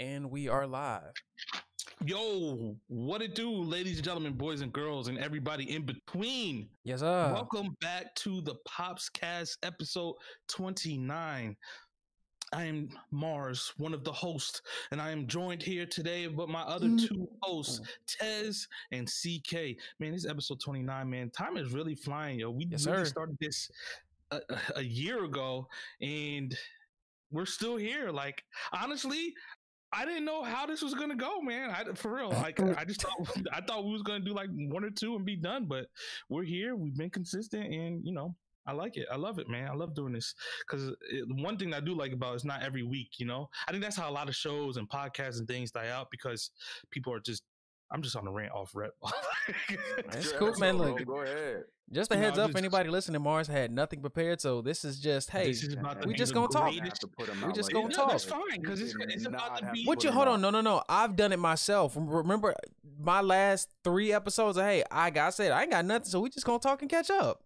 And we are live. Yo, what it do, ladies and gentlemen, boys and girls, and everybody in between? Yes, sir. Welcome back to the PopsCast episode 29. I am Mars, one of the hosts, and I am joined here today by my other two hosts, Tez and CK. Man, this is episode 29, man. Time is really flying, yo. We really started this a year ago, and we're still here. Like, honestly, I didn't know how this was gonna go, man. For real, like I thought we was gonna do like one or two and be done, but we're here. We've been consistent, and I like it. I love it, man. I love doing this because one thing I do like about it is not every week. I think that's how a lot of shows and podcasts and things die out because people are just. I'm just on a rant off rep. That's cool, man. Look, go ahead. Just a heads up, anybody listening, Mars had nothing prepared, so this is just, hey, we just gonna talk. We just gonna talk. That's fine, because it's about to be. What you? Hold on, no. I've done it myself. Remember my last 3 episodes of, hey, I ain't got nothing, so we just gonna talk and catch up.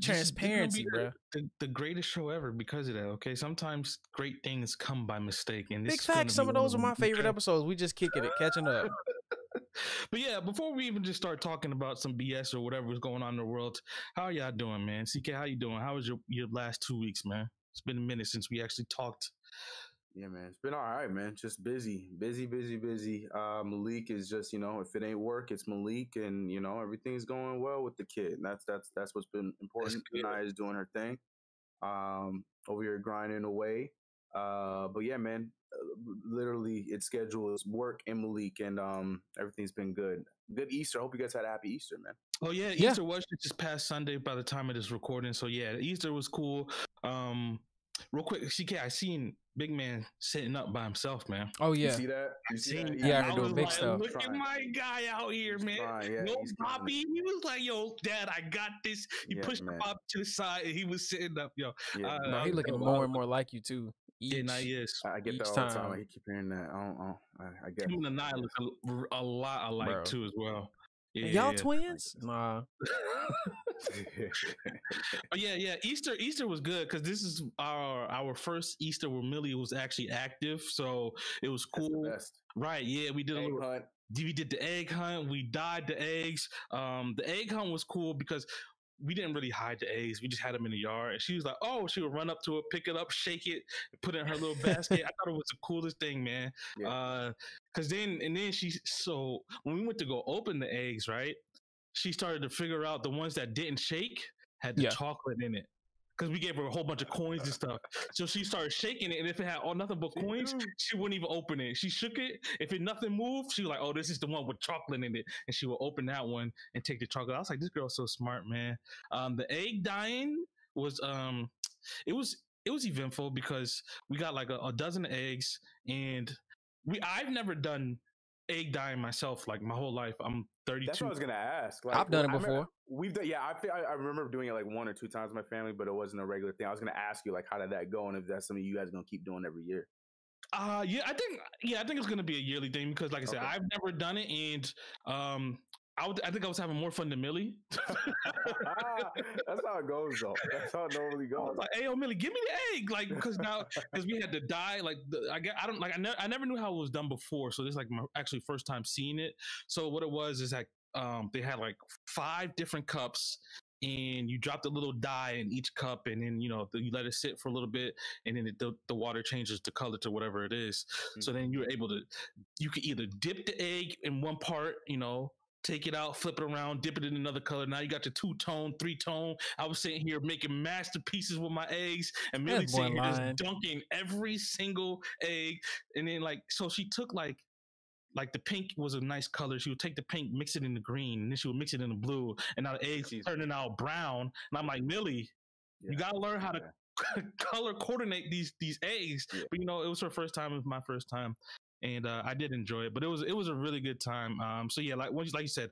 Transparency, bro. The greatest show ever because of that. Okay, sometimes great things come by mistake, and big fact. Some of those are my favorite episodes. We just kicking it, catching up. But yeah, before we even just start talking about some BS or whatever is going on in the world, how are y'all doing, man? CK, how you doing? How was your last 2 weeks, man? It's been a minute since we actually talked. Yeah, man, it's been all right, man. Just busy. Malik is just, if it ain't work, it's Malik, and everything's going well with the kid. And that's what's been important. Naya is doing her thing. Over here grinding away. But yeah, man, literally its schedule is work and Malik, and everything's been good. Good Easter. I hope you guys had a happy Easter, man. Oh yeah, Easter was just past Sunday by the time of this recording. So yeah, Easter was cool. Real quick, CK, I seen Big Man sitting up by himself, man. Oh yeah, you see that? Yeah, I doing big stuff. Look at my guy out here, man. No Poppy. He was like, "Yo, Dad, I got this." He pushed the Poppy to the side, and he was sitting up, yo. Yeah. No, he looking more and more like you too. He is. I get that all the time. I keep hearing that. I get. Him and Naya look a lot alike too, as well. Yeah, y'all twins? Nah. Yeah. Easter was good because this is our first Easter where Millie was actually active, so it was cool. Right? Yeah, we did a little hunt. We did the egg hunt. We dyed the eggs. The egg hunt was cool because we didn't really hide the eggs. We just had them in the yard. And she was like, oh, she would run up to it, pick it up, shake it, put it in her little basket. I thought it was the coolest thing, man. Yeah. So when we went to go open the eggs, right, she started to figure out the ones that didn't shake had the chocolate in it. Because we gave her a whole bunch of coins and stuff. So she started shaking it, and if it had nothing but coins, she wouldn't even open it. She shook it. If nothing moved, she was like, oh, this is the one with chocolate in it. And she would open that one and take the chocolate. I was like, this girl's so smart, man. The egg dyeing was it was eventful because we got like a dozen eggs, and I've never done egg dyeing myself like my whole life. I'm 32. That's what I was gonna ask. Like, I've done it before. We've done, I remember doing it like 1 or 2 times with my family, but it wasn't a regular thing. I was gonna ask you, like, how did that go, and if that's something you guys are gonna keep doing every year. I think it's gonna be a yearly thing because, like I said, I've never done it, and I think I was having more fun than Millie. That's how it goes, though. That's how it normally goes. I was like, "Hey, yo, Millie, give me the egg!" Like, because we had to dye. Like, I never knew how it was done before, so this is like my actually first time seeing it. So what it was is like they had like 5 different cups, and you dropped a little dye in each cup, and then you let it sit for a little bit, and then the water changes the color to whatever it is. Mm-hmm. So then you could either dip the egg in one part, take it out, flip it around, dip it in another color. Now you got your 2-tone, 3-tone. I was sitting here making masterpieces with my eggs, and Millie sitting here just dunking every single egg. And then so she took like the pink was a nice color. She would take the pink, mix it in the green, and then she would mix it in the blue. And now the eggs turning out brown. And I'm like, Millie, you got to learn how to color coordinate these eggs. Yeah. But it was her first time. It was my first time. And I did enjoy it, but it was a really good time. So yeah, like you said,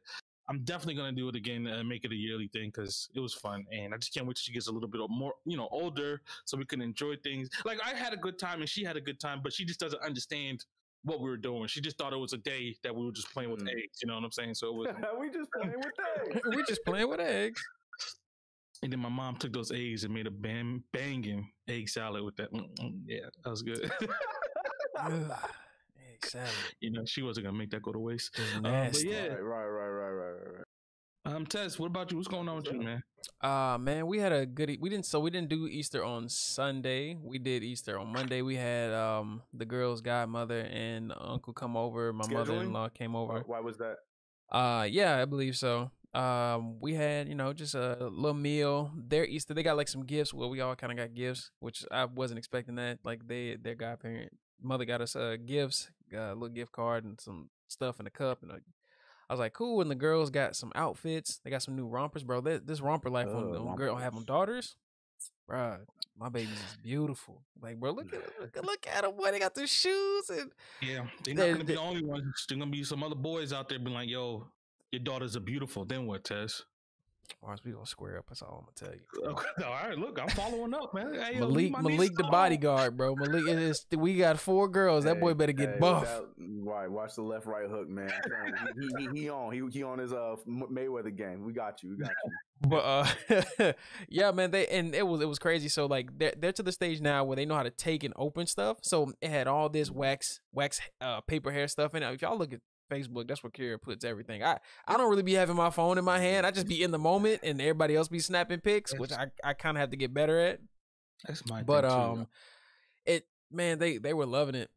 I'm definitely gonna do it again and make it a yearly thing because it was fun, and I just can't wait till she gets a little bit more, older, so we can enjoy things. Like I had a good time and she had a good time, but she just doesn't understand what we were doing. She just thought it was a day that we were just playing with eggs. You know what I'm saying? So it was we just playing with eggs. We just playing with eggs. And then my mom took those eggs and made a banging egg salad with that. Yeah, that was good. salad. You know, she wasn't gonna make that go to waste. Just But nasty. yeah, Right. Tess, what about you? What's going on with you, man? Man, we had a good. We didn't do Easter on Sunday. We did Easter on Monday. We had the girl's godmother and uncle come over. My Scheduling? mother-in-law came over. Why was that? Yeah, I believe so. We had, just a little meal. Their Easter, they got like some gifts. Well, we all kind of got gifts, which I wasn't expecting that. Like their godparent mother got us gifts, got a little gift card and some stuff in a cup, and I was like, cool. And the girls got some outfits. They got some new rompers, bro. This romper life on girl have them daughters, bro. My babies is beautiful. Like, bro, look at them. Boy, they got their shoes and yeah, they're not gonna be the only ones. There's gonna be some other boys out there being like, yo, your daughters are beautiful. Then what, Tess? Mars, we gonna square up. That's all I'm gonna tell you. Okay, all right, look, I'm following up, man. Hey, Malik the bodyguard, bro. Malik we got 4 girls. That boy better get buff. Right, watch the left right hook, man. He on his Mayweather game. We got you. But yeah, man, it was crazy. So like they're to the stage now where they know how to take and open stuff. So it had all this wax paper hair stuff in it. If y'all look at Facebook, that's where Kira puts everything. I don't really be having my phone in my hand. I just be in the moment, and everybody else be snapping pics, which I kind of have to get better at. That's my but thing too. they were loving it.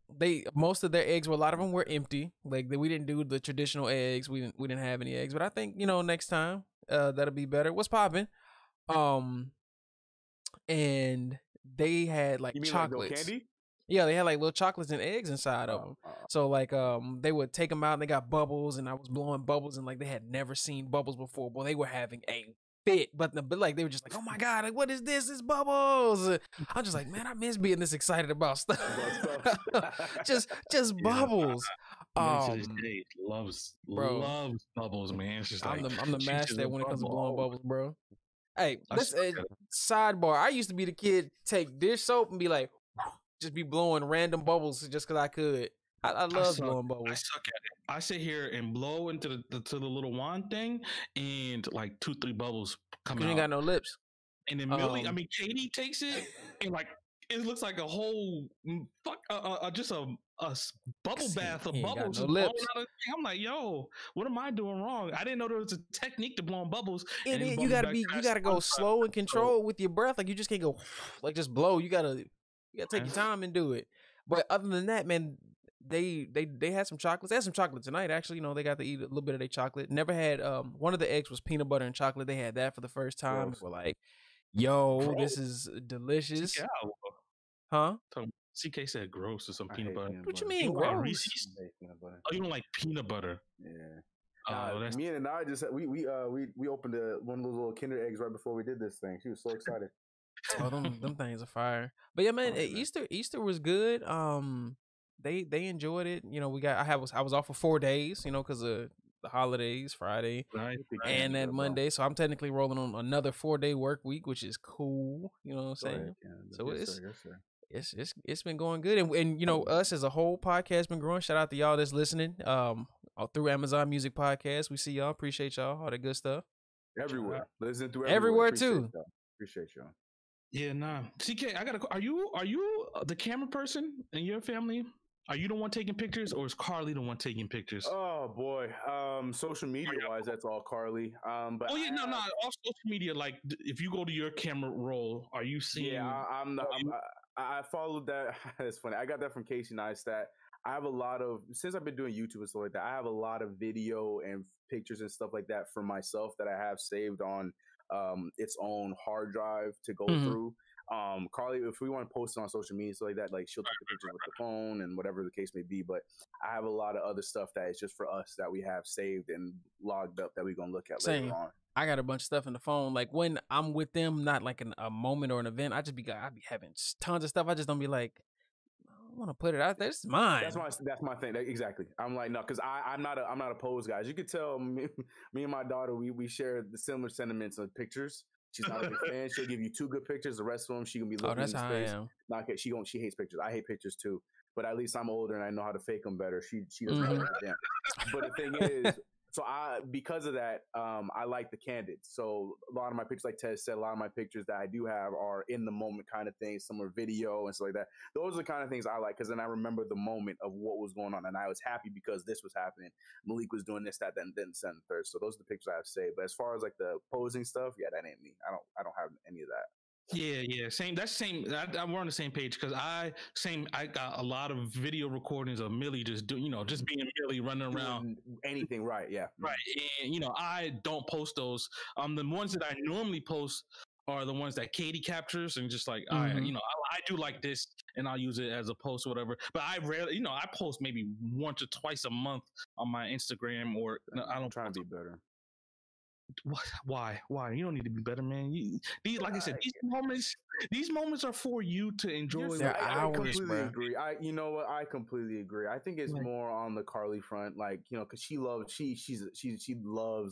Most of their eggs, a lot of them were empty. Like we didn't do the traditional eggs. We didn't have any eggs. But I think next time that'll be better. What's popping? And they had like chocolates. Like no candy? Yeah, they had like little chocolates and eggs inside of them. So like they would take them out and they got bubbles, and I was blowing bubbles, and like they had never seen bubbles before. Boy, they were having a fit, but like they were just like, oh my god, like what is this? It's bubbles. I'm just like, man, I miss being this excited about stuff. just bubbles. Loves bubbles, man. It's just like I'm the master when it comes to blowing bubbles, bro. Hey, this sidebar. I used to be the kid take dish soap and be like, just be blowing random bubbles just because I could. I love blowing bubbles. I suck at it. I sit here and blow into the little wand thing, and like 2-3 bubbles come out. You ain't got no lips. And then Millie, Katie takes it, and like it looks like a whole just a bubble bath of bubbles. No lips. I'm like, yo, what am I doing wrong? I didn't know there was a technique to blowing bubbles. You gotta go slow and control with your breath. Like you just can't go like just blow. You gotta take your time and do it. But other than that, man, they had some chocolates. They had some chocolate tonight, actually. They got to eat a little bit of their chocolate. Never had one of the eggs was peanut butter and chocolate. They had that for the first time. We're like, yo, this is delicious. Yeah. Huh? CK said gross or some peanut butter. What you mean gross? Reese's? Oh, you don't like peanut butter? Yeah. Me and I just we opened one of those little Kinder eggs right before we did this thing. She was so excited. Oh, them things are fire. But yeah, man, Easter was good. They enjoyed it. I was off for 4 days, because of the holidays, Friday and that Monday. So I'm technically rolling on another 4-day work week, which is cool. You know what I'm saying? So it's been going good, and us as a whole podcast been growing. Shout out to y'all that's listening. Through Amazon Music Podcast, we see y'all. Appreciate y'all. All that good stuff. Everywhere, listen through everywhere too. Appreciate y'all. Yeah, nah. CK, are you the camera person in your family? Are you the one taking pictures, or is Carly the one taking pictures? Oh boy, social media wise, that's all Carly. But all social media. Like, if you go to your camera roll, are you seeing? Yeah, I followed that. It's funny. I got that from Casey Neistat. I have a lot of, since I've been doing YouTube and stuff like that, I have a lot of video and pictures and stuff like that for myself that I have saved on its own hard drive to go through. Carly, if we want to post it on social media, so like that, like she'll take the pictures with the phone and whatever the case may be. But I have a lot of other stuff that is just for us that we have saved and logged up that we're gonna look at later on. I got a bunch of stuff in the phone. Like when I'm with them, not like a moment or an event, I be having tons of stuff. I just don't be like, I want to put it out there. It's mine. That's my thing. Exactly. I'm like, no, because I'm not a pose guy. As you could tell, me and my daughter, we share the similar sentiments of pictures. She's not a big fan. She'll give you 2 good pictures. The rest of them, she can be looking in space. How I am. Not she hates pictures. I hate pictures too. But at least I'm older and I know how to fake them better. She doesn't know them. But the thing is, So because of that, I like the candid. So a lot of my pictures, like Ted said, a lot of my pictures that I do have are in the moment kind of things. Some are video and stuff like that. Those are the kind of things I like because then I remember the moment of what was going on, and I was happy because this was happening. Malik was doing this, that, then the third. So those are the pictures I have saved. But as far as like the posing stuff, yeah, that ain't me. I don't have any of that. Yeah, same. That's same. We're on the same page because I got a lot of video recordings of Millie just just being Millie running around, anything, right? Yeah, right. And I don't post those. The ones that I normally post are the ones that Katie captures and just like I do like this and I'll use it as a post or whatever. But I rarely, I post maybe once or twice a month on my Instagram or I don't try to be better. Why? You don't need to be better, man. Like I said, these moments are for you to enjoy. I completely agree. You know what? I completely agree. I think it's more on the Carly front, like because she loves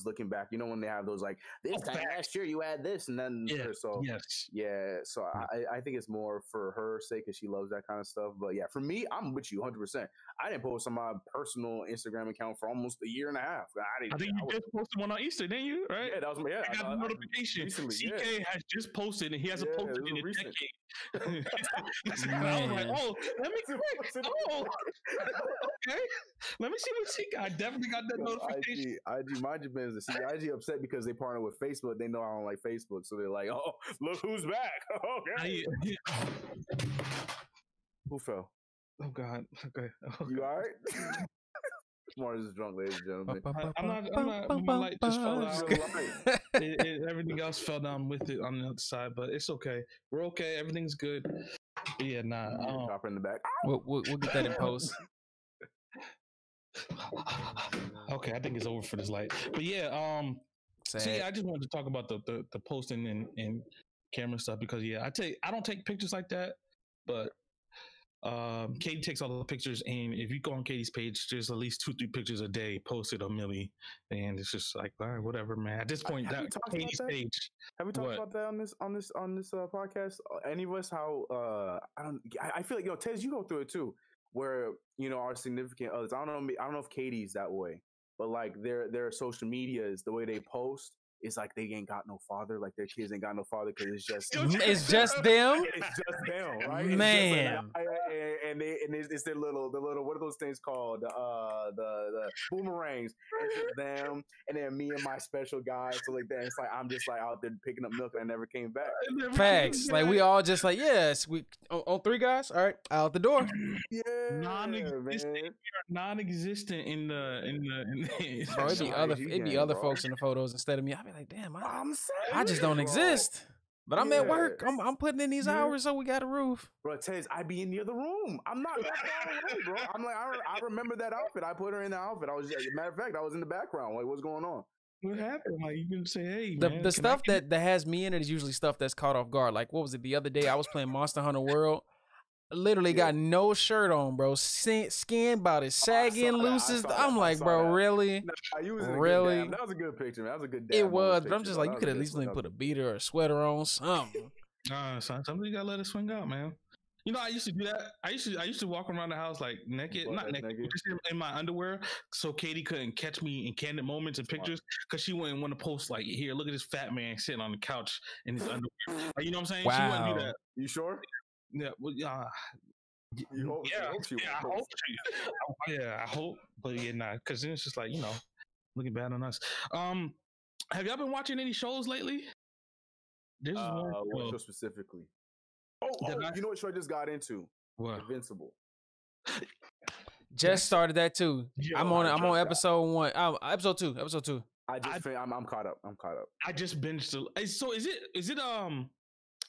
looking back. When they have those like this time last year you had this and then So I think it's more for her sake because she loves that kind of stuff. But yeah, for me, I'm with you 100%. I didn't post on my personal Instagram account for almost a year and a half. I think you just posted one on Easter, didn't you? Right? Yeah, that was I got the notification. Recently, CK has just posted, and he hasn't posted in a decade. I was like, oh, let me okay. Let me see what she got. I definitely got that notification. IG, mind your business. See, IG upset because they partner with Facebook. They know I don't like Facebook, so they're like, oh, look who's back. Okay. Who fell? Oh God. Okay. You all right? Smart is drunk, ladies and gentlemen. I'm not. My light just fell out. Everything else fell down with it on the other side, but it's okay. We're okay. Everything's good. But yeah, nah. Chopper in the back. We'll get that in post. Okay, I think it's over for this light. But yeah, see, I just wanted to talk about the posting and camera stuff because I don't take pictures like that, but Katie takes all the pictures, and if you go on Katie's page, there's at least 2-3 pictures a day posted of Millie, and it's just like, all right, whatever, man. At this point, that Katie's page. Have we talked about that on this podcast? Any of us? How I feel like Tez, you go through it too, where our significant others. I don't know if Katie's that way, but like their social media is the way they post. It's like they ain't got no father, like their kids ain't got no father because it's just them. It's just them, right? Man, it's their little what are those things called? The boomerangs. It's just them, and then me and my special guy. So like that, it's like I'm just like out there picking up milk, and I never came back. Facts. Like we all just like yes, we on 3 guys. All right, out the door. Yeah, non-existent in the. Bro, it'd be other folks in the photos instead of me. I'd be like, damn, I just don't exist. But I'm at work. I'm putting in these hours, so we got a roof. Bro, Tez, I be in the other room. I'm not that far away, bro. I'm like, I remember that outfit. I put her in the outfit. Matter of fact, I was in the background. Like, what's going on? What happened? Like, you can say, hey, man, the stuff that has me in it is usually stuff that's caught off guard. Like, what was it the other day? I was playing Monster Hunter World. Literally got no shirt on, bro. Skin about as sagging, loose. I'm like, bro, really? Really? That was a good picture, man. That was a good dab. It was, but I'm just like, you could at least put a beater or a sweater on, something. Something you gotta let it swing out, man. I used to do that. I used to walk around the house like naked, not naked, just in my underwear, so Katie couldn't catch me in candid moments and pictures, because she wouldn't want to post like, here, look at this fat man sitting on the couch in his underwear. Like, you know what I'm saying? Wow. She wouldn't do that. You sure? Yeah, well, I hope, but because then it's just like looking bad on us. Have y'all been watching any shows lately? This is what show specifically? You know what show I just got into? What? Invincible. Just started that too. I'm on episode 1. Episode 2. I'm caught up. I just binged. So is it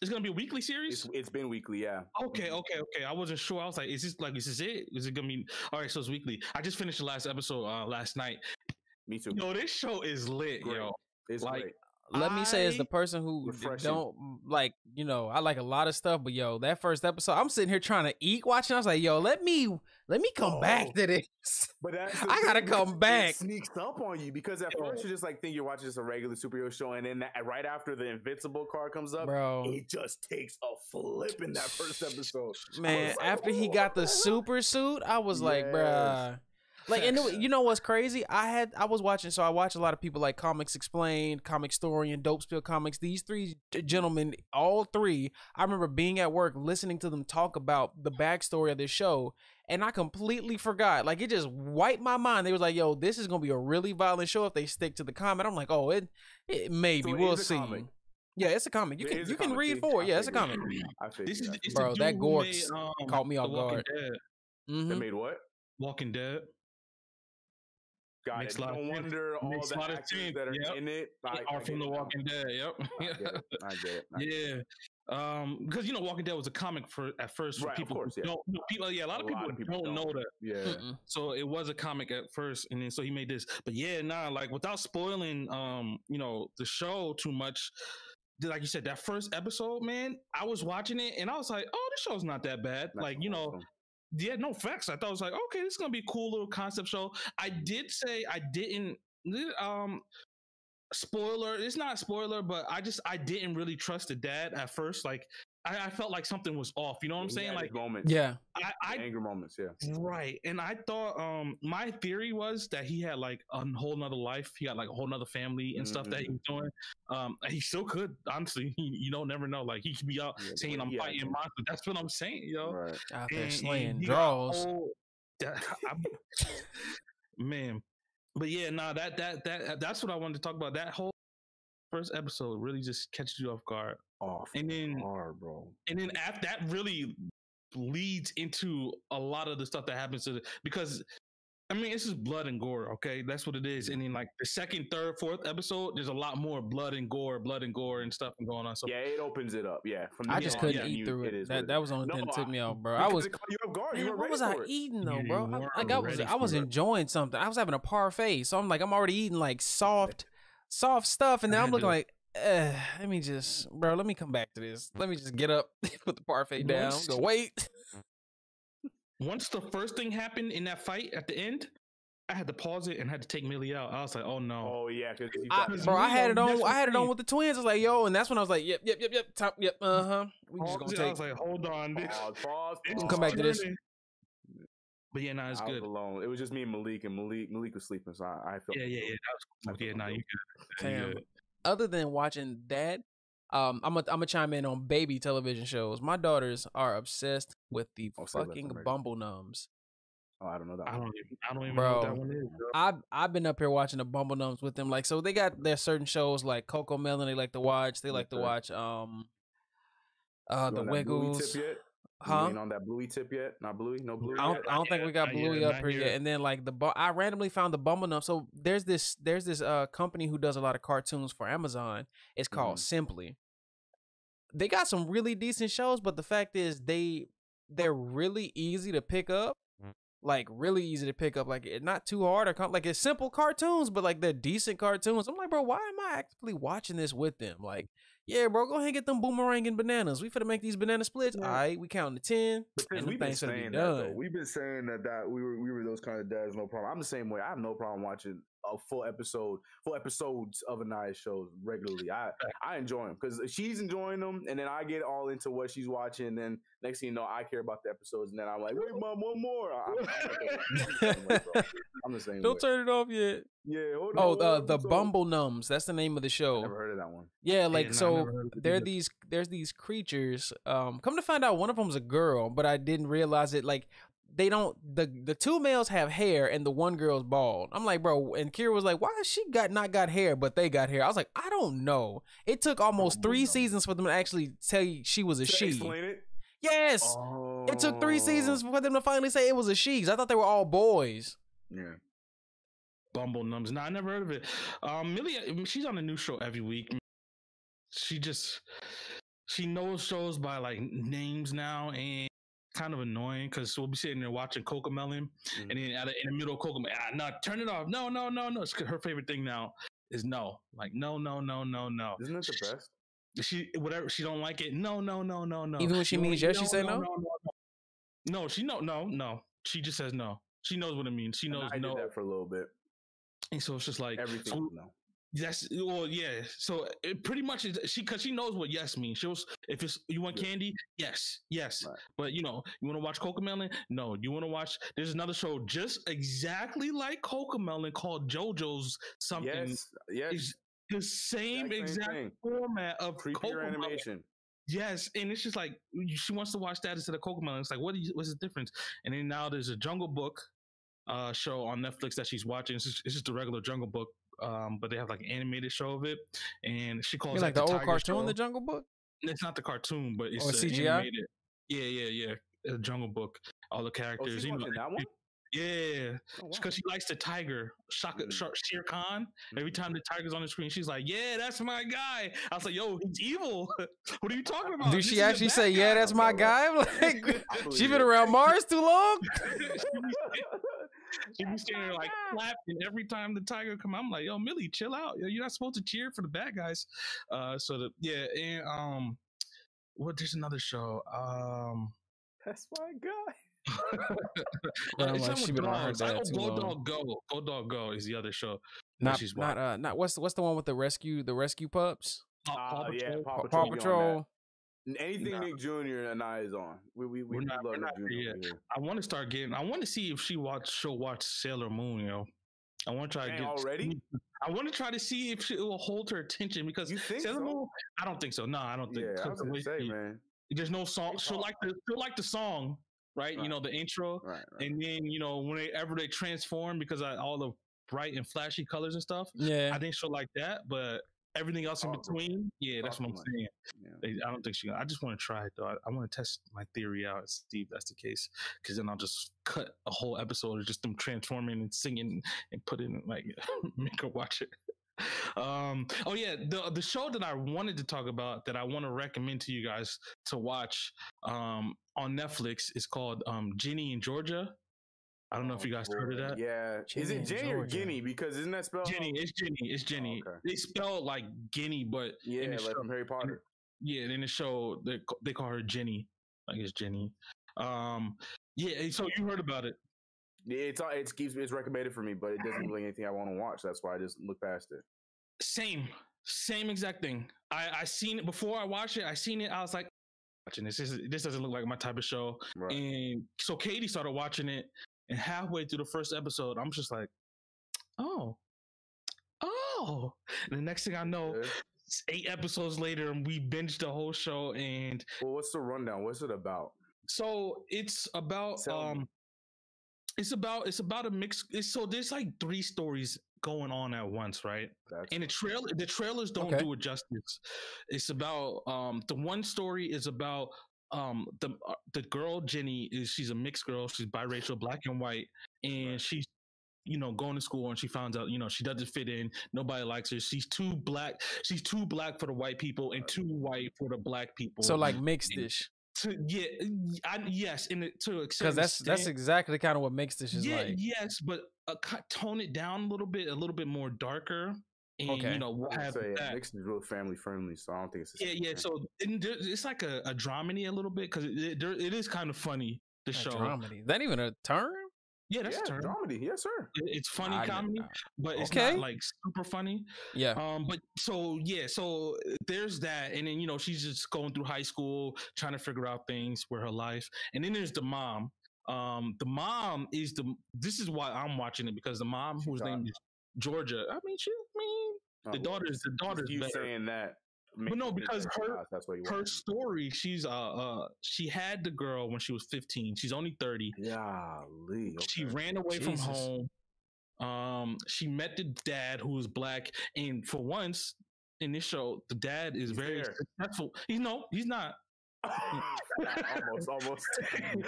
it's gonna be a weekly series? It's been weekly, yeah. Okay. I wasn't sure. I was like, is this it? Is it gonna be all right? So it's weekly. I just finished the last episode last night. Me too. This show is lit, great. Yo. It's like great. Let me say, as the person who don't like, I like a lot of stuff, but that first episode, I'm sitting here trying to eat, watching. I was like, let me come back to this. But I gotta come back. It sneaks up on you because at first you just like think you're watching just a regular superhero show, and then right after the Invincible card comes up, bro, it just takes a flip in that first episode. Man, after he got the super suit, I was like, bruh. Like, and you know what's crazy? I was watching, so I watch a lot of people like Comics Explained, Comic Story, and Dope Spill Comics. These three gentlemen, all three, I remember being at work listening to them talk about the backstory of this show, and I completely forgot. Like, it just wiped my mind. They was like, "Yo, this is gonna be a really violent show if they stick to the comic." I'm like, "Oh, it maybe we'll see." Comic. Yeah, it's a comic. You can read for it. Yeah, it's a comic. This is bro. That gore caught me off guard. They made what? Walking Dead. Got it. No wonder all the actors that are in it are from The Walking Dead. Yep. I get it. Yeah. Because Walking Dead was a comic at first for people. Of course, a lot of people don't know that. Yeah. So it was a comic at first, and then so he made this. But like without spoiling, the show too much. Like you said, that first episode, man, I was watching it and I was like, "Oh, this show's not that bad." That's awesome. Yeah, no facts. I thought it was like, okay, this is gonna be a cool little concept show. I did say I didn't spoiler. It's not a spoiler, but I didn't really trust the dad at first. Like I felt like something was off. You know what I'm saying? Like moments. Yeah. Anger moments, yeah. Right. And I thought my theory was that he had like a whole nother life. He had like a whole nother family and stuff that he was doing. He still could, honestly. You don't never know. Like he could be out saying I'm fighting monsters. That's what I'm saying, Right. Out there slaying draws. Man. But yeah, that's what I wanted to talk about. That whole first episode really just catches you off guard. Bro. And then after that really leads into a lot of the stuff that happens because I mean, this is blood and gore, okay? That's what it is. And then like the second, third, fourth episode, there's a lot more blood and gore and stuff going on. So yeah, it opens it up. Yeah. I just couldn't eat through it. That was the only thing that took me off, bro. I was it caught you off guard. Man, what was I eating though, bro? I was enjoying something. I was having a parfait. So I'm like, I'm already eating like soft stuff, and then I'm looking like let me come back to this. Let me just get up, put the parfait down, go wait. Once the first thing happened in that fight at the end, I had to pause it and had to take Millie out. I was like, oh no. Oh yeah, bro, I had it on with the twins. I was like, yo, and that's when I was like, yep, top, yep, We just gonna take. I was like, hold on, pause. Come back to this. But yeah, it's good. I was alone. It was just me and Malik was sleeping, so I felt. Yeah. That was cool. Yeah, you good. Other than watching that, I'm gonna chime in on baby television shows. My daughters are obsessed with the fucking Bumble Numbs. Oh, I don't know that. I don't even know what that one is. Bro. I've been up here watching the Bumble Numbs with them. Like, so they got their certain shows like Coco Melon. They like to watch. They like to watch the Wiggles. Huh? On that Bluey tip yet? Not Bluey? No Bluey. I don't think we got Bluey up here yet. And then like I randomly found the Bumble Numbs. So there's this company who does a lot of cartoons for Amazon. It's called Simply. They got some really decent shows, but the fact is they're really easy to pick up. Like really easy to pick up. Like it's not too hard or like it's simple cartoons, but like they're decent cartoons. I'm like, bro, why am I actively watching this with them? Like, yeah, bro, go ahead and get them boomerang and bananas. We finna make these banana splits. All right, we counting to 10. And we've been saying that, though. We've been saying that we were those kind of dads, no problem. I'm the same way. I have no problem watching a full episodes of Anaya's shows regularly. I enjoy them because she's enjoying them, and then I get all into what she's watching. And then next thing you know, I care about the episodes, and then I'm like, wait, mom, one more. I'm the same. Don't turn it off yet. Yeah. Hold on. The Bumble Numbs. That's the name of the show. I never heard of that one. Yeah, like there's these creatures. Come to find out, one of them's a girl, but I didn't realize it. Like they don't. The two males have hair, and the one girl's bald. I'm like, bro. And Kira was like, why has she not got hair, but they got hair? I was like, I don't know. It took almost 3 seasons for them to actually tell you she was a she. Explain it. Yes. It took 3 seasons for them to finally say it was a she. 'Cause I thought they were all boys. Yeah. Bumble Numbs. No, I never heard of it. Millie, she's on a new show every week. She knows shows by like names now, and kind of annoying because we'll be sitting there watching Coco Melon, and then in the middle of Coco Melon, no, turn it off. No. It's her favorite thing now is no. Like no. Isn't it the best? She don't like it. No. Even when she means yes, she say no. No, no. She just says no. She knows what it means. She knows I did that for a little bit. And so it's just like everything. No. Yes, well, yeah. So it pretty much is because she knows what yes means. She'll if it's you want candy, yes. Right. But you want to watch Cocomelon? No. You want to watch? There's another show just exactly like Cocomelon called JoJo's something. Yes. It's the same exact format of creepier animation. Yes, and it's just like she wants to watch that instead of Cocomelon. It's like what's the difference? And then now there's a Jungle Book show on Netflix that she's watching. It's just a regular Jungle Book. But they have like an animated show of it, and she calls it like the old Tiger cartoon, Show. The Jungle Book. It's not the cartoon, but it's CGI. Animated. Yeah. A Jungle Book. All the characters. She's watching that one. Yeah, because she likes the tiger, Shere Khan. Every time the tiger's on the screen, she's like, "Yeah, that's my guy." I was like, "Yo, he's evil." What are you talking about? Do she actually say, "Yeah, that's my guy"? Like, she been around Mars too long. She be standing there like clapping every time the tiger come out. I'm like, yo, Millie, chill out. You're not supposed to cheer for the bad guys. And there's another show. That's my guy. She been around her dad too long. Go Dog Go is the other show. Not what's the one with the rescue pups? Paw Patrol. Anything Nick Jr. and I is on. We love Nick Jr. Here. I want to start getting. I want to see if she'll watch Sailor Moon. I want to try to get already. I want to try to see if it will hold her attention because Sailor Moon. I don't think so. No, I don't think. Yeah, I was gonna say, man. There's no song. She'll like the song, right? The intro, right. And then whenever they transform because of all the bright and flashy colors and stuff. Yeah, I think she'll like that, but everything else in between, that's what I'm saying. Yeah. I don't think I just want to try it though. I want to test my theory out and see if that's the case, because then I'll just cut a whole episode of just them transforming and singing and put in like make her watch it. The show that I wanted to talk about that I want to recommend to you guys to watch on Netflix is called Ginny in Georgia. I don't know if you guys heard of that. Yeah. Is it Jenny or Guinea? Because isn't that spelled? Jenny. It's Jenny. Oh, okay. They spell like Guinea, but like from Harry Potter. In the show they call her Jenny. Like it's Jenny. So you heard about it. It's recommended for me, but it doesn't look like anything I want to watch. That's why I just look past it. Same exact thing. I seen it before I watched it. I seen it. I was like, watching this. This doesn't look like my type of show. Right. And so Katie started watching it. And halfway through the first episode, I'm just like, oh. And the next thing I know, 8 episodes later, and we binged the whole show. And what's the rundown? What's it about? So it's about it's about a mix. So there's like 3 stories going on at once, right? And the trailers don't do it justice. It's about the one story is about the girl Jenny she's a mixed girl, she's biracial, black and white, and she's going to school and she finds out she doesn't fit in, nobody likes her, she's too black for the white people and too white for the black people, so like mixed-ish. Yes, because that's exactly kind of what mixed-ish is like. Yes, but tone it down a little bit more darker. And, we'll have that. Mixed is real family friendly, so I don't think it's So it's like a dramedy a little bit because it is kind of funny. The show dramedy. Is that even a term? Yeah, that's a term. Dramedy, yes, sir. It's funny comedy, but it's not like super funny. Yeah. But so there's that, and then she's just going through high school trying to figure out things with her life, and then there's the mom. The mom is this is why I'm watching it, because the mom, whose name is Georgia. The daughter's you better. Saying that, but no, because her story, she had the girl when she was 15. She's only 30. Yeah, okay. She ran away from home. She met the dad, who was black, and for once in this show, the dad is very successful. He's not. almost.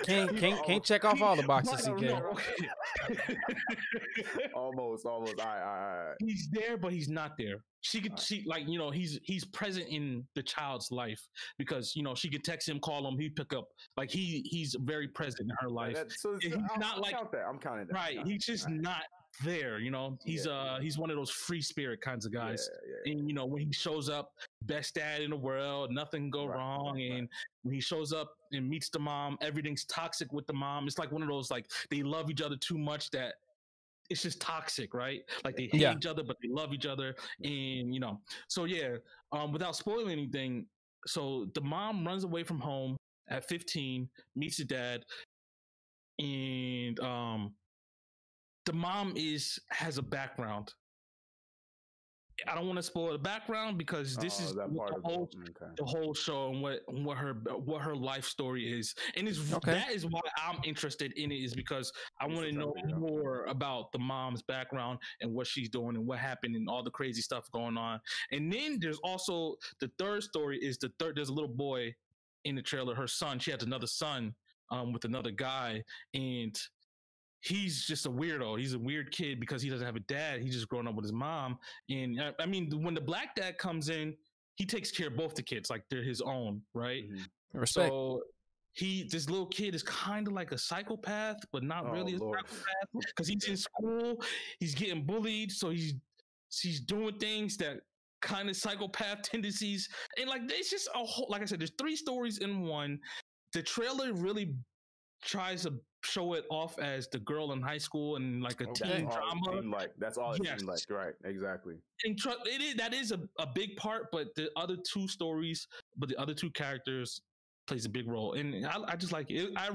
Can't check off all the boxes. Almost. All right. He's there, but he's not there. He's present in the child's life because she could text him, call him, he'd pick up. Like he's very present in her life. He's not like I'm counting that. Right. He's just not there. He's one of those free spirit kinds of guys. Yeah. And when he shows up, best dad in the world, nothing go wrong. And when he shows up and meets the mom, everything's toxic with the mom. It's like one of those, like, they love each other too much that it's just toxic, right? Like they hate Yeah. each other, but they love each other, and So yeah, without spoiling anything, so the mom runs away from home at 15, meets the dad, and the mom has a background. I don't want to spoil the background because this is that part the whole show and what her life story is, and that is why I'm interested in it, is because I want to know more about the mom's background and what she's doing and what happened and all the crazy stuff going on. And then there's also the third story. There's a little boy in the trailer. Her son. She has another son with another guy, and he's just a weirdo. He's a weird kid because he doesn't have a dad. He's just growing up with his mom. And I mean, when the black dad comes in, he takes care of both the kids like they're his own, right? Mm-hmm. Respect. So this little kid is kind of like a psychopath, but not really a psychopath, because he's in school, he's getting bullied, so he's doing things that kind of psychopath tendencies, and like it's just a whole. Like I said, there's 3 stories in one. The trailer really tries to show it off as the girl in high school and like a teen drama. That's all it seemed like, right? Exactly. And that is a big part, but the other 2 stories, but the other 2 characters plays a big role, and I just like it. I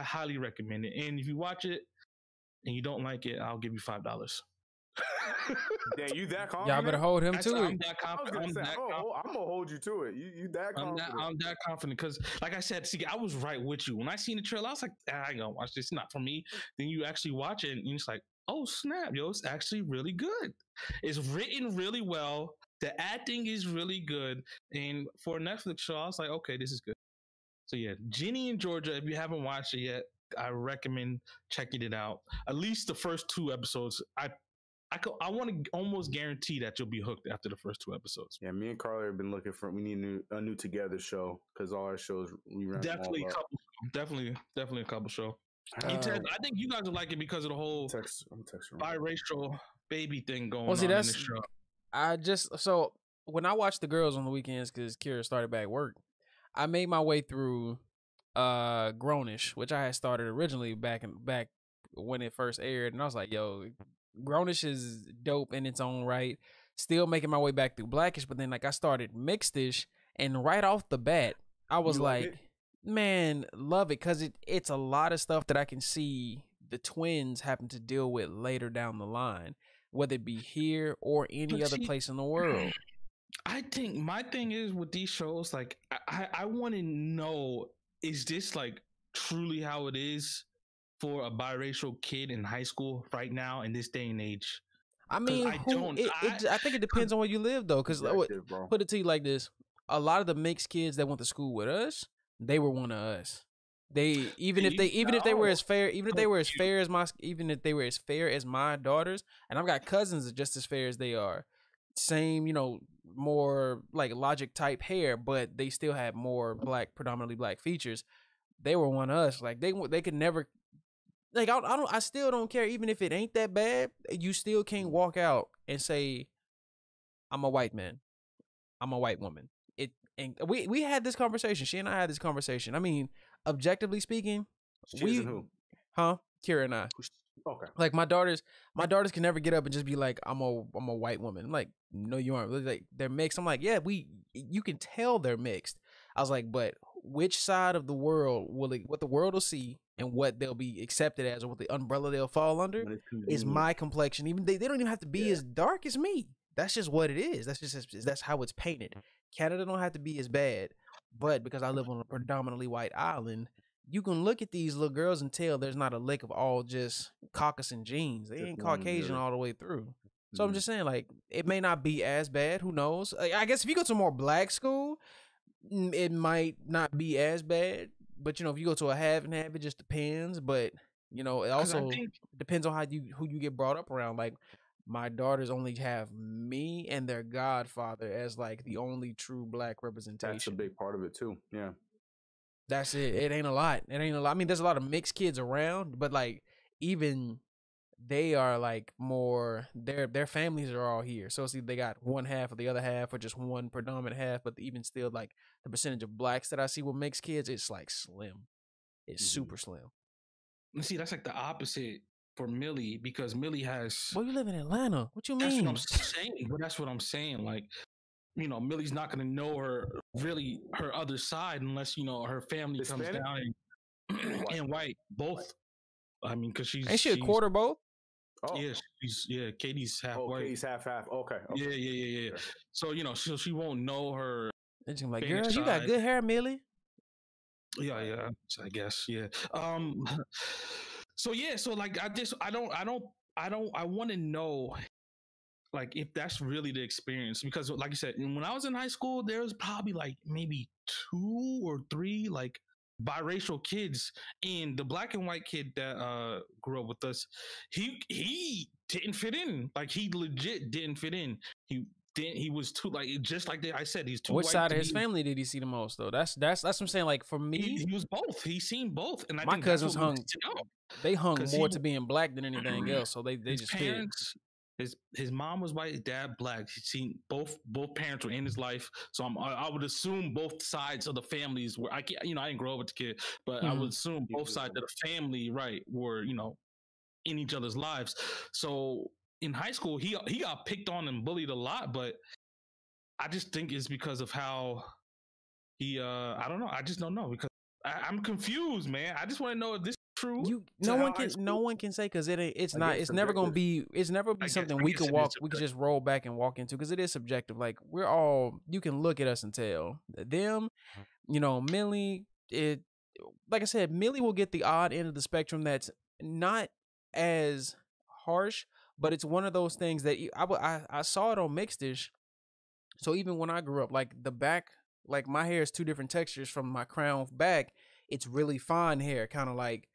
highly recommend it. And if you watch it and you don't like it, I'll give you $5. Damn, you that confident? Y'all better hold him to it. I'm that confident. I'm gonna hold you to it. You that confident? I'm that confident because, like I said, see, I was right with you when I seen the trailer. I was like, I ain't gonna watch this. It's not for me. Then you actually watch it, and it's like, oh snap, yo, it's actually really good. It's written really well. The acting is really good, and for a Netflix show, I was like, okay, this is good. So yeah, Ginny and Georgia. If you haven't watched it yet, I recommend checking it out. At least the first 2 episodes. I want to almost guarantee that you'll be hooked after the first 2 episodes. Yeah, me and Carly have been looking for. We need a new Together show because all our shows we ran. Definitely a couple. Definitely a couple show. I think you guys will like it because of the whole biracial baby thing going on in the show. So when I watch the girls on the weekends because Kira started back work, I made my way through Grownish, which I had started originally back when it first aired, and I was like, yo, Grownish is dope in its own right. Still making my way back through Blackish, but then like I started Mixedish, and right off the bat, I was like, man, love it, because it's a lot of stuff that I can see the twins having to deal with later down the line, whether it be here or any other place in the world. I think my thing is with these shows, like I want to know, is this like truly how it is for a biracial kid in high school right now in this day and age? I mean, I think it depends on where you live, though. Because put it to you like this: a lot of the mixed kids that went to school with us, they were one of us. Even if they were as fair as my daughters, and I've got cousins that are just as fair as they are. Same, more like logic type hair, but they still had more predominantly black features. They were one of us. Like they could never. Like I still don't care, even if it ain't that bad. You still can't walk out and say, "I'm a white man, I'm a white woman." And we had this conversation. She and I had this conversation. I mean, objectively speaking, Kira and I. Okay. Like my daughters can never get up and just be like, "I'm a white woman." I'm like, no, you aren't. Like they're mixed. I'm like, yeah, you can tell they're mixed. I was like, but which side of the world what the world will see and what they'll be accepted as, or what the umbrella they'll fall under, is my complexion. Even they don't even have to be as dark as me. That's just what it is. That's how it's painted. Canada don't have to be as bad, but because I live on a predominantly white island, you can look at these little girls and tell there's not a lick of all just Caucasian genes. They ain't Caucasian all the way through. So I'm just saying, like, it may not be as bad. Who knows? Like, I guess if you go to a more black school, it might not be as bad. But if you go to a half and half, it just depends. But it also depends on who you get brought up around. Like, my daughters only have me and their godfather as like the only true black representation. That's a big part of it too. Yeah. That's it. It ain't a lot. I mean, there's a lot of mixed kids around, but like even they are like more their families are all here. So it's either they got one half or the other half, or just one predominant half. But even still, like the percentage of blacks that I see with mixed kids, it's like slim. It's super slim. See, that's like the opposite for Millie because Millie has. Boy, you live in Atlanta. What you That's what mean? I'm saying. But that's what I'm saying. Like, Millie's not going to know her other side unless her family Hispanic? comes down and white both. I mean, because Ain't she a quarter both? Oh. Yeah, Katie's half white. Katie's half. Okay. Yeah. Okay. So she won't know her. They're just like, girl, you got good hair, Millie. Yeah. I guess, yeah. So yeah, so like I want to know like if that's really the experience because like you said, when I was in high school, there was probably like maybe 2 or 3 like biracial kids, and the black and white kid that grew up with us, he didn't fit in. Like he legit didn't fit in. He was too like just like I said, he's too. Which white side of his family did he see the most though? That's what I'm saying. Like for me, he was both. He's seen both, and I my think cousins that's what hung. They hung more to being black than anything else. So they his just parents. His mom was white, his dad black. He's seen both parents were in his life, so I would assume both sides of the families were. I didn't grow up with the kid, but I would assume both sides of the family, right, were in each other's lives. So in high school, he got picked on and bullied a lot, but I just think it's because of how he. I don't know. I just don't know because I'm confused, man. I just want to know if this. True. No one can say because it's never gonna be something we could just roll back and walk into because it is subjective. Like you can look at us and tell them, Millie. Like I said, Millie will get the odd end of the spectrum that's not as harsh, but it's one of those things that I saw it on Mixedish. So even when I grew up, like the back, like my hair is 2 different textures from my crown back. It's really fine hair, kind of like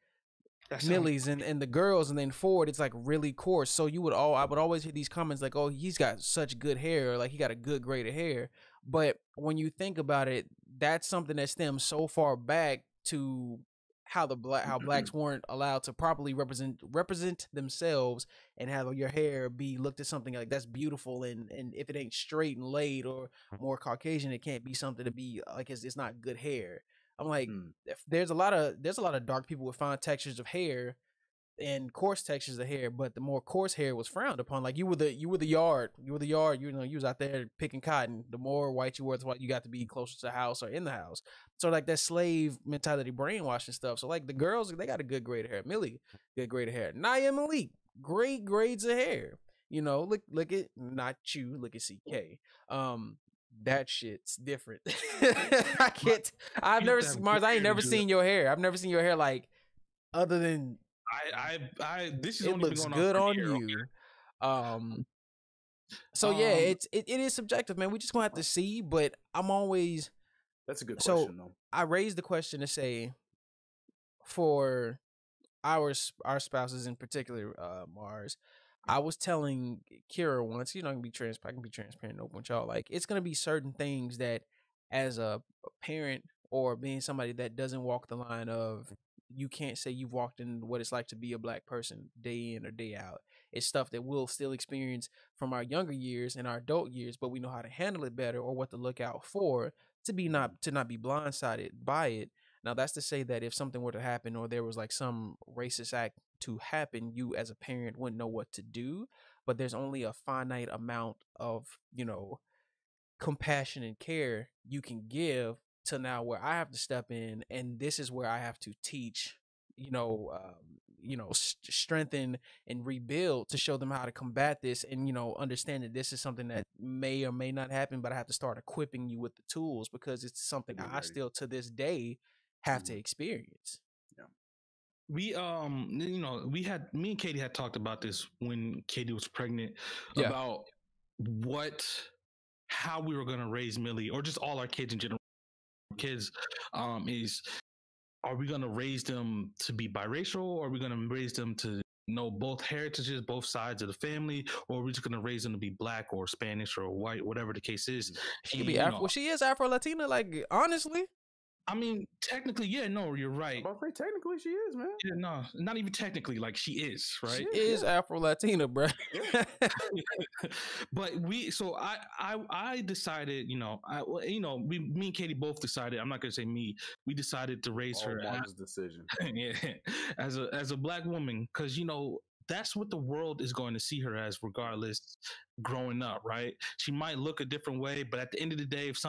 Millie's and the girls, and then forward it's like really coarse. So I would always hear these comments like, oh, he's got such good hair, like he got a good grade of hair. But when you think about it, that's something that stems so far back to how blacks weren't allowed to properly represent themselves and have your hair be looked at something like that's beautiful, and if it ain't straight and laid or more Caucasian, it can't be something to be like it's not good hair. I'm like, there's a lot of dark people with fine textures of hair and coarse textures of hair, but the more coarse hair was frowned upon. Like you were the yard, you was out there picking cotton. The more white you were, the white you got to be closer to the house or in the house. So like that slave mentality, brainwashing stuff. So like the girls, they got a good grade of hair. Millie, good grade of hair. Naya Malik, great grades of hair. Look at not you, look at CK. That shit's different. I can't. I've never, Mars. I ain't never seen your hair. I've never seen your hair like other than. This is it only looks going good on here, you. Okay. So yeah, it is subjective, man. We just gonna have to see. But I'm always. That's a good question, though. I raised the question to say, for our spouses in particular, Mars. I was telling Kira once, I can be transparent and open with y'all. Like, it's going to be certain things that as a parent or being somebody that doesn't walk the line of, you can't say you've walked in what it's like to be a black person day in or day out. It's stuff that we'll still experience from our younger years and our adult years, but we know how to handle it better or what to look out for to not be blindsided by it. Now, that's to say that if something were to happen or there was like some racist act to happen, you as a parent wouldn't know what to do. But there's only a finite amount of, compassion and care you can give to now where I have to step in. And this is where I have to teach, strengthen and rebuild to show them how to combat this and, understand that this is something that may or may not happen, but I have to start equipping you with the tools because it's something I still to this day have to experience. Yeah. We me and Katie had talked about this when Katie was pregnant about how we were going to raise Millie or just all our kids in general. Kids, are we going to raise them to be biracial, or are we going to raise them to know both heritages, both sides of the family, or are we just going to raise them to be black or Spanish or white, whatever the case is? She could be Afro. Well, she is Afro-Latina, like, honestly. I mean, technically, yeah, no, you're right. I'll say technically she is, man. Yeah, no, not even technically, like she is, right? She is Afro-Latina, bro. But I decided, me and Katie both decided. I'm not gonna say me. We decided to raise her. Mark's decision. Yeah, as a black woman, because that's what the world is going to see her as, regardless, growing up, right? She might look a different way, but at the end of the day, if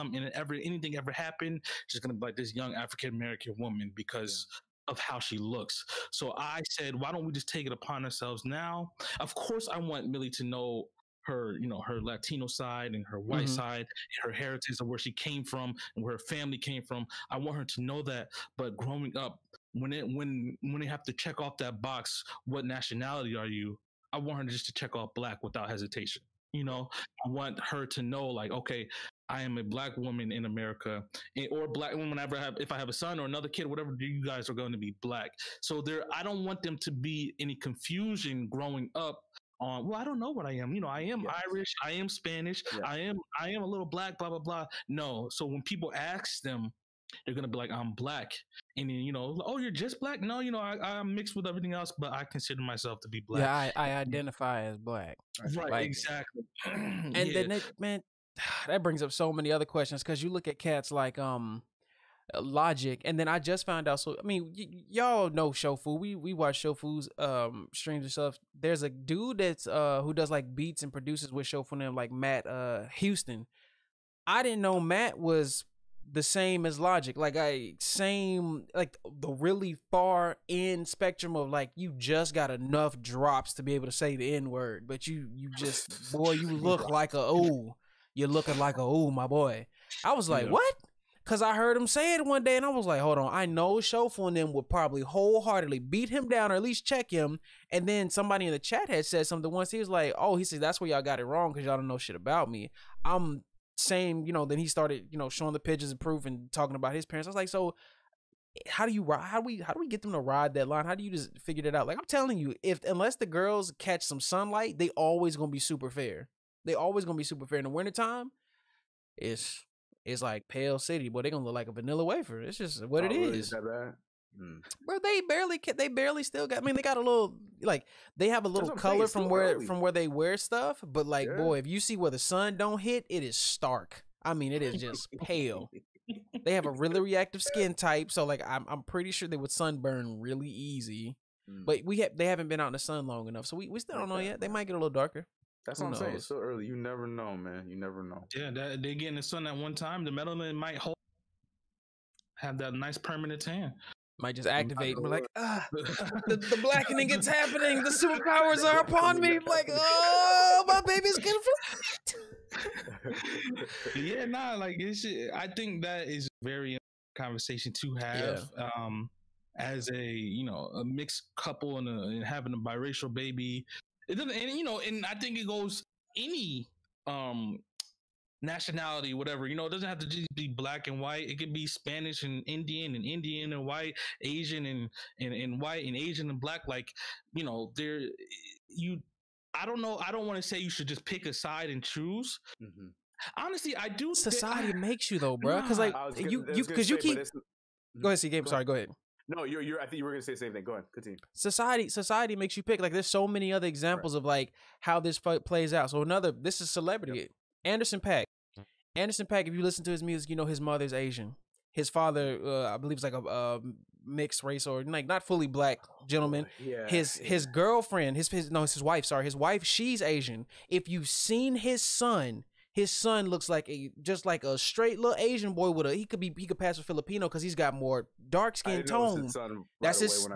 anything ever happened, she's gonna be like this young African American woman because of how she looks. So I said, why don't we just take it upon ourselves now? Of course, I want Millie to know her, her Latino side and her white side, her heritage of where she came from and where her family came from. I want her to know that. But growing up, when they have to check off that box, what nationality are you? I want her just to check off black without hesitation. I want her to know, like, okay, I am a black woman in America, or black woman. If I have a son or another kid, whatever, you guys are going to be black. So I don't want them to be any confusion growing up. Well, I don't know what I am. I am Irish. I am Spanish. I am a little black. Blah blah blah. No. So when people ask them, they're gonna be like, I'm black, and then oh, you're just black? No, I'm mixed with everything else, but I consider myself to be black. Yeah, I identify as black. Right, like, exactly. And then man, that brings up so many other questions, because you look at cats like Logic, and then I just found out. So I mean, y'all know Shofu. We watch Shofu's streams and stuff. There's a dude that's who does like beats and produces with Shofu and them, like Matt Houston. I didn't know Matt was the same as Logic, like the really far end spectrum of, like, you just got enough drops to be able to say the N word, but you just, boy, you look like you're looking like my boy. I was like, what? Because I heard him say it one day, and I was like, hold on, I know Shofu and them would probably wholeheartedly beat him down or at least check him. And then somebody in the chat had said something once. He was like, oh, he said, that's where y'all got it wrong, because y'all don't know shit about me. I'm saying, then he started, showing the pictures and proof and talking about his parents. I was like, so how do we get them to ride that line? How do you just figure that out? Like, I'm telling you, unless the girls catch some sunlight, they always gonna be super fair. They always gonna be super fair. In the wintertime, it's like Pale City, boy. They gonna look like a vanilla wafer. It's just what it is. Really? Is that bad? Bro, they barely still got. I mean, they got a little, like, they have a little color from where they wear stuff. But like, boy, if you see where the sun don't hit, it is stark. I mean, it is just pale. They have a really reactive skin type, so like, I'm pretty sure they would sunburn really easy. But they haven't been out in the sun long enough, so we still don't know yet. They might get a little darker. That's what I'm saying. It's so early. You never know, man. You never know. Yeah, they get in the sun at one time. The melanin might have that nice permanent tan. Might just activate. We're like, the blackening is happening. The superpowers are upon me. Like, oh, my baby's gonna fly. Yeah, like, I think that is very conversation to have. As a mixed couple and having a biracial baby. It doesn't, and I think it goes any nationality, whatever. It doesn't have to just be black and white. It could be Spanish and Indian and white, Asian and white, and Asian and black. Like, I don't know. I don't want to say you should just pick a side and choose. Mm-hmm. Honestly, I do. Society makes you, though, bro. Because like you keep. Go ahead, C-Game. Sorry, go ahead. No, I think you were gonna say the same thing. Go ahead, continue. Society makes you pick. Like, there's so many other examples of like how this plays out. So this is celebrity. Yep. Anderson .Paak. If you listen to his music, his mother's Asian. His father, I believe, is like a mixed race, or like not fully black gentleman. His girlfriend, his wife. Sorry, his wife. She's Asian. If you've seen his son looks like just like a straight little Asian boy with he could pass for Filipino because he's got more dark skin tone. That's his.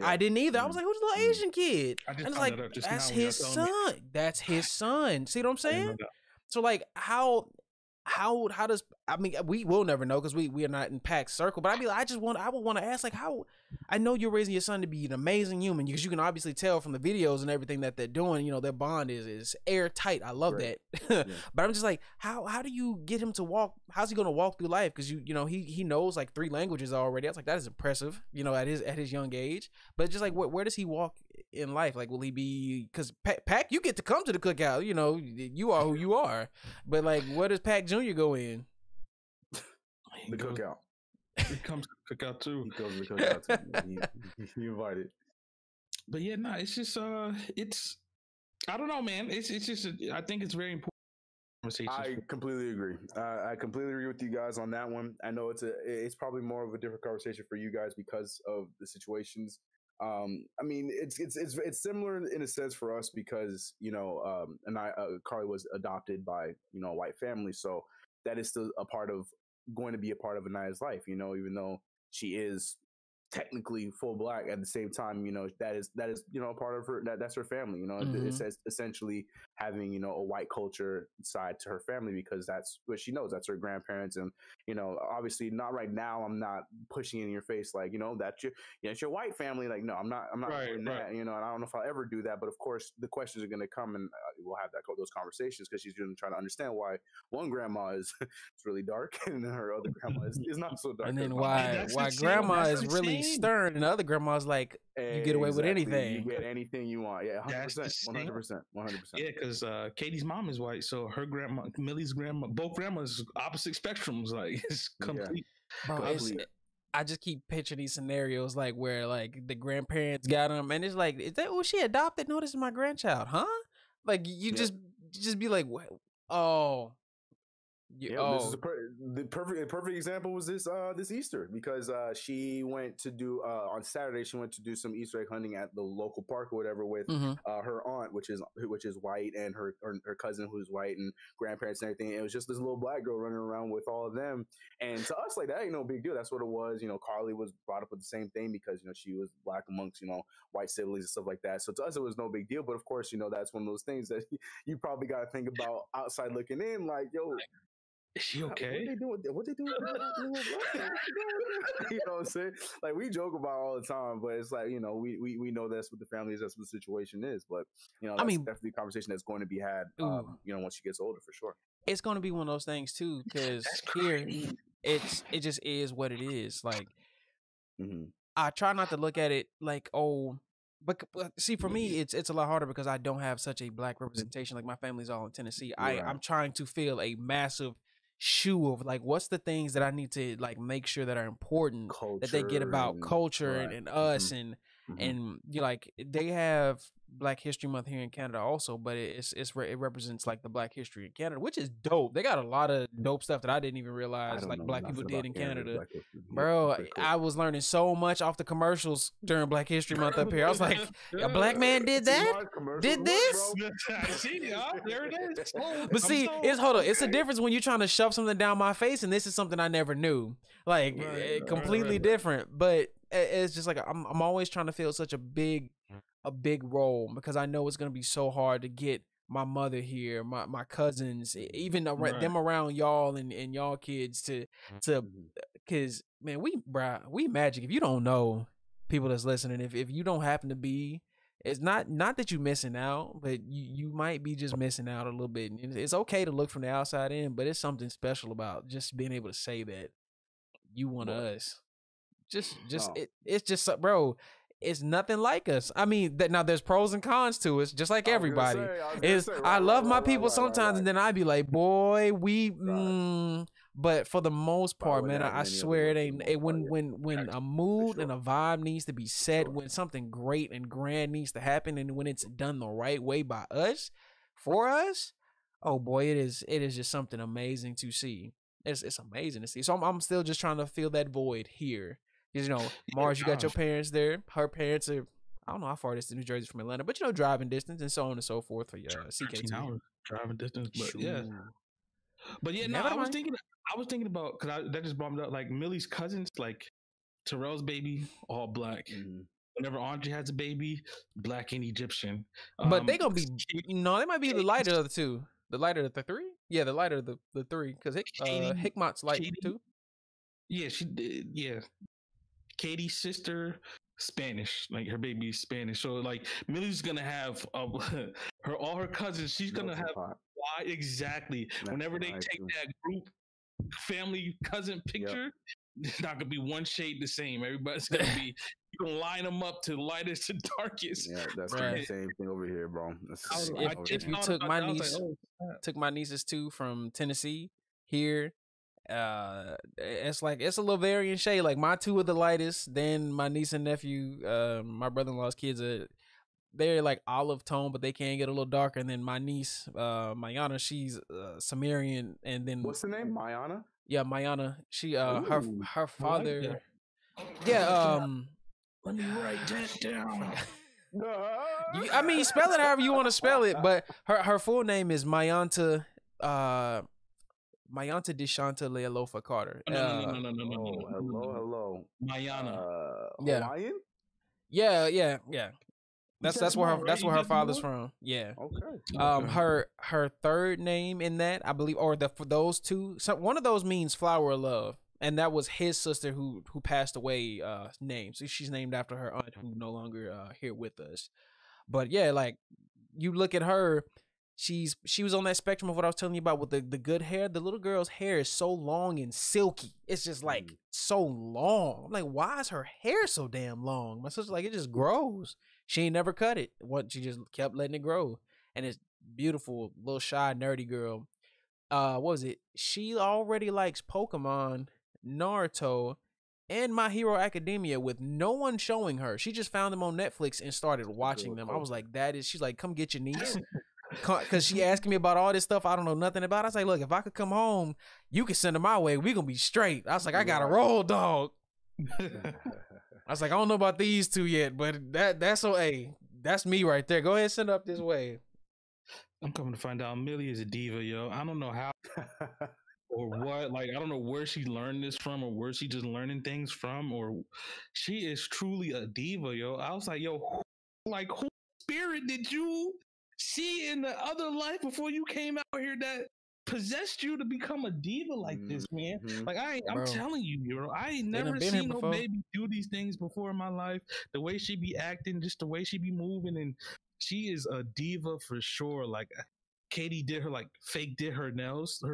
I didn't either. I was like, who's the little Asian kid? And it's like, that's his son. That's his son. See what I'm saying? So like, how does, I mean, we will never know because we are not in Paak's circle, but I would want to ask, like, how, I know you're raising your son to be an amazing human, because you can obviously tell from the videos and everything that they're doing, their bond is airtight. I love that. But I'm just like, how do you get him to walk? How's he going to walk through life? Because he knows like 3 languages already. I was like, that is impressive, at his young age. But just like, where does he walk in life? Like, will he be, because Paak, you get to come to the cookout, you are who you are, but like, where does Paak Jr. go in? The cookout. He comes to the cookout too. He goes to the cookout too. He invited. But yeah, it's just it's, I don't know, man. It's just I think it's very important. I completely agree. I completely agree with you guys on that one. I know it's probably more of a different conversation for you guys because of the situations I mean, it's similar in a sense for us because and Carly was adopted by a white family, so that is still a part of going to be a part of Anaya's life. Even though she is technically full black at the same time, that is a part of her, that's her family. It says essentially having a white culture side to her family because that's what she knows, that's her grandparents. And obviously not right now, I'm not pushing it in your face like that's it's your white family, like no, I'm not doing that, and I don't know if I'll ever do that, but of course the questions are going to come, and we'll have those conversations because she's going to try to understand why one grandma is it's really dark and her other grandma is not so dark, and then why grandma is really stern and the other grandma's like you get away with anything, you get anything you want. 100%. Yeah, because Katie's mom is white, so her grandma, Millie's grandma, both grandmas opposite spectrums, like it's complete. Bro, I just keep picturing these scenarios like where like the grandparents got them and it's like, is that who she adopted? No, this is my grandchild, huh? Like you just be like, what? This is the perfect example was this Easter because she went to do on Saturday she went to do some Easter egg hunting at the local park or whatever with her aunt, which is white, and her cousin who's white, and grandparents and everything. And it was just this little black girl running around with all of them, and to us like that ain't no big deal. That's what it was. Carly was brought up with the same thing because she was black amongst white siblings and stuff like that. So to us it was no big deal. But of course that's one of those things that you probably got to think about outside looking in, like yo. Is she okay? What they doing? You know what I'm saying? Like we joke about all the time, but it's like we know that's what the family is, that's what the situation is. But that's definitely a conversation that's going to be had. Once she gets older, for sure. It's going to be one of those things too, because here it just is what it is. Like I try not to look at it like but see, for me, it's a lot harder because I don't have such a black representation. Like my family's all in Tennessee. I'm trying to fill a massive shoe of like what's the things that I need to like make sure that are important that they get about culture and us and like they have Black History Month here in Canada also, but it represents like the Black history in Canada, which is dope. They got a lot of dope stuff that I didn't even realize like Black people did in Canada. Bro, I was learning so much off the commercials during Black History Month up here. I was like, a black man did that? Did this? There it is. But see, it's a difference when you're trying to shove something down my face, and this is something I never knew. Like completely different. But it's just like I'm always trying to fill such a big role because I know it's gonna be so hard to get my mother here, my cousins, even them around y'all and y'all kids to because man, we magic. If you don't know, people that's listening, if you don't happen to be, it's not that you missing out, but you might be just missing out a little bit. And it's okay to look from the outside in, but it's something special about just being able to say that you one of us. It's just bro. It's nothing like us. I mean, now there's pros and cons to it, just like everybody. I love my people sometimes, and then I be like, boy, but for the most part, man, I swear it ain't. When a mood and a vibe needs to be set, when something great and grand needs to happen, and when it's done the right way by us, for us, oh boy, it is just something amazing to see. It's amazing to see. So I'm still just trying to fill that void here. Because, Mars, you got your parents there. Her parents are, I don't know how far it is to New Jersey from Atlanta, but, driving distance and so on and so forth for CK2. Driving distance, but yeah. But yeah, I was thinking about, because that just brought me up, like Millie's cousins, like Terrell's baby, all black. Whenever Andre has a baby, black and Egyptian. But they going to be, they might be the lighter of the two. The lighter of the three? Yeah, the lighter of the three, because Hickmot's light too. Yeah, she did, yeah. Katie's sister, Spanish, like her baby's Spanish. So like Millie's gonna have all her cousins. She's gonna have why exactly. Whenever they take that group family cousin picture, it's not gonna be one shade the same. Everybody's gonna be. You can line them up to lightest to darkest. Yeah, that's the same thing over here, bro. If you took my nieces too from Tennessee here. It's a little varying shade. Like my two are the lightest, then my niece and nephew, my brother-in-law's kids they're like olive tone, but they can get a little darker. And then my niece, Mayana, she's Sumerian. And then what's the name? Mayana? Yeah, Mayana. She her father. Yeah, Let me write that down. I mean, spell it however you want to spell it, but her full name is Mayanta Deshanta Lealofa Carter. No. Hello. Mayana. Hawaiian? Yeah. That's where her father's from. from. Yeah. Okay. Her third name in that, I believe, or for those two, one of those means flower of love, and that was his sister who passed away. Name. So she's named after her aunt who no longer here with us. But yeah, like you look at her, she was on that spectrum of what I was telling you about with the good hair. The little girl's hair is so long and silky. It's just like so long. I'm like, why is her hair so damn long? My sister's like, it just grows. She ain't never cut it. She just kept letting it grow. And it's beautiful, little shy, nerdy girl. What was it? She already likes Pokemon, Naruto, and My Hero Academia with no one showing her. She just found them on Netflix and started watching them. I was like, she's like, come get your niece. Because she asked me about all this stuff I don't know nothing about. I was like, look, if I could come home, you could send her my way. We gonna be straight. I was like, I got to roll, dog. I was like, I don't know about these two yet, but that's me right there. Go ahead and send up this way. I'm coming to find out Millie is a diva, yo. I don't know how or what. Like, I don't know where she learned this from or where she just learning things from, or she is truly a diva, yo. I was like, yo, who spirit did you see in the other life before you came out here that possessed you to become a diva like this, man? Like I'm telling you, I ain't never seen no baby do these things before in my life. The way she be acting, just the way she be moving, and she is a diva for sure. Like Katie did her fake did her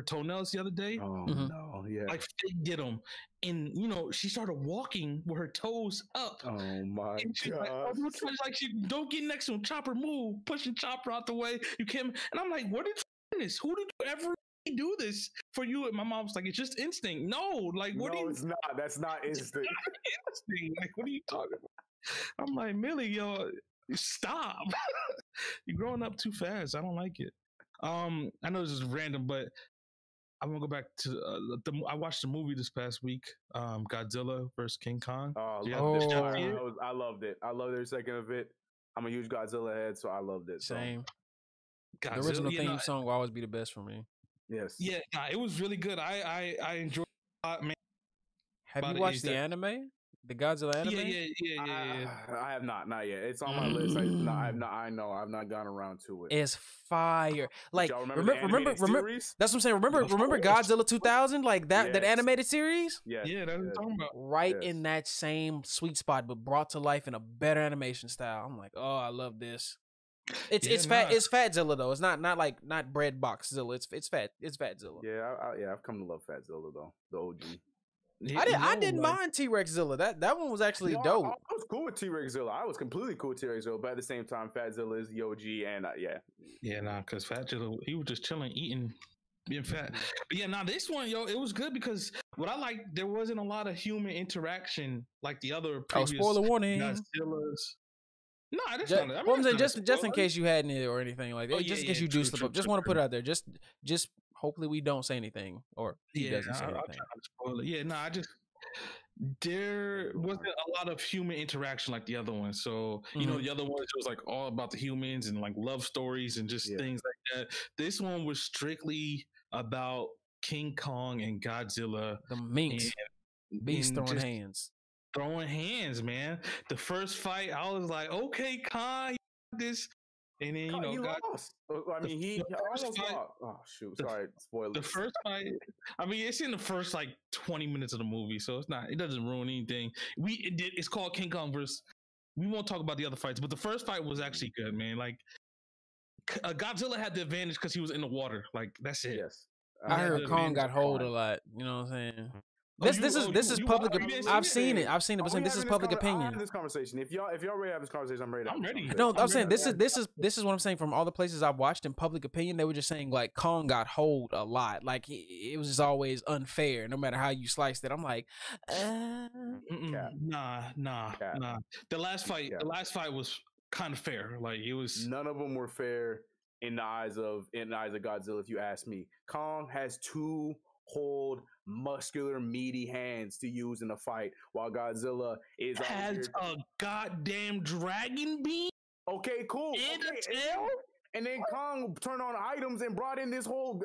toenails the other day. Oh no, yeah. Like fake did them, and she started walking with her toes up. Oh my god! Like she don't get next to him. Chopper move, pushing Chopper out the way. You can't. And I'm like, where did you learn this? Who did you ever do this for you? And my mom's like, it's just instinct. No, like what? No, it's not. That's not instinct. Instinct. Like what are you talking about? I'm like, Millie, yo, stop. You're growing up too fast. I don't like it. I know this is random, but I'm gonna go back to I watched the movie this past week, Godzilla vs. King Kong. I loved it. I loved every second of it. I'm a huge Godzilla head, so I loved it. Same. The original theme song will always be the best for me. Yes. Yeah, it was really good. I enjoyed it a lot, man. Have you watched the anime? The Godzilla anime? Yeah. I have not yet. It's on my list. I know. I've not gone around to it. It's fire. Like y'all remember series? That's what I'm saying. Remember Godzilla 2000? Like that animated series? Yeah, that's what I'm talking about. Right in that same sweet spot, but brought to life in a better animation style. I'm like, oh, I love this. It's Fatzilla though. It's not bread boxzilla. It's Fatzilla. Yeah, I've come to love Fatzilla though. The OG. I didn't mind T-Rexzilla. That one was actually dope. I was cool with T-Rexzilla. I was completely cool with T-Rexzilla, but at the same time, Fatzilla is the OG, and because Fatzilla, he was just chilling, eating, being fat. But this one, yo, it was good because what I liked, there wasn't a lot of human interaction like the other previous spoiler warning. Godzillas. No, that's not. I mean, just in case you hadn't or anything like that. Just in case you do slip up. Just want to put it out there. Just hopefully we don't say anything or he doesn't say anything. There wasn't a lot of human interaction like the other one. So, the other one was like all about the humans and like love stories and just things like that. This one was strictly about King Kong and Godzilla. The minks. Beast throwing hands. Throwing hands, man. The first fight, I was like, okay, Kong, you got this. And then, he lost. I mean, he almost lost. Oh, shoot. Sorry. Spoilers. The first fight, I mean, it's in the first, 20 minutes of the movie, so it doesn't ruin anything. It's called King Kong versus, we won't talk about the other fights, but the first fight was actually good, man. Like, Godzilla had the advantage because he was in the water. Like, that's it. Yes. I heard Kong got hold a lot. You know what I'm saying? This is public. I've seen it, but this is public opinion. This conversation. If y'all ready to have this conversation, I'm ready. I'm ready. No, I'm saying this is what I'm saying. From all the places I've watched in public opinion, they were just saying like Kong got hold a lot. Like it was just always unfair, no matter how you sliced it. I'm like, nah. The last fight was kind of fair. Like it was. None of them were fair in the eyes of Godzilla. If you ask me, Kong has two hold muscular, meaty hands to use in a fight, while Godzilla is has a goddamn dragon beam. Okay, cool. In a tail. And then Kong turned on items and brought in this whole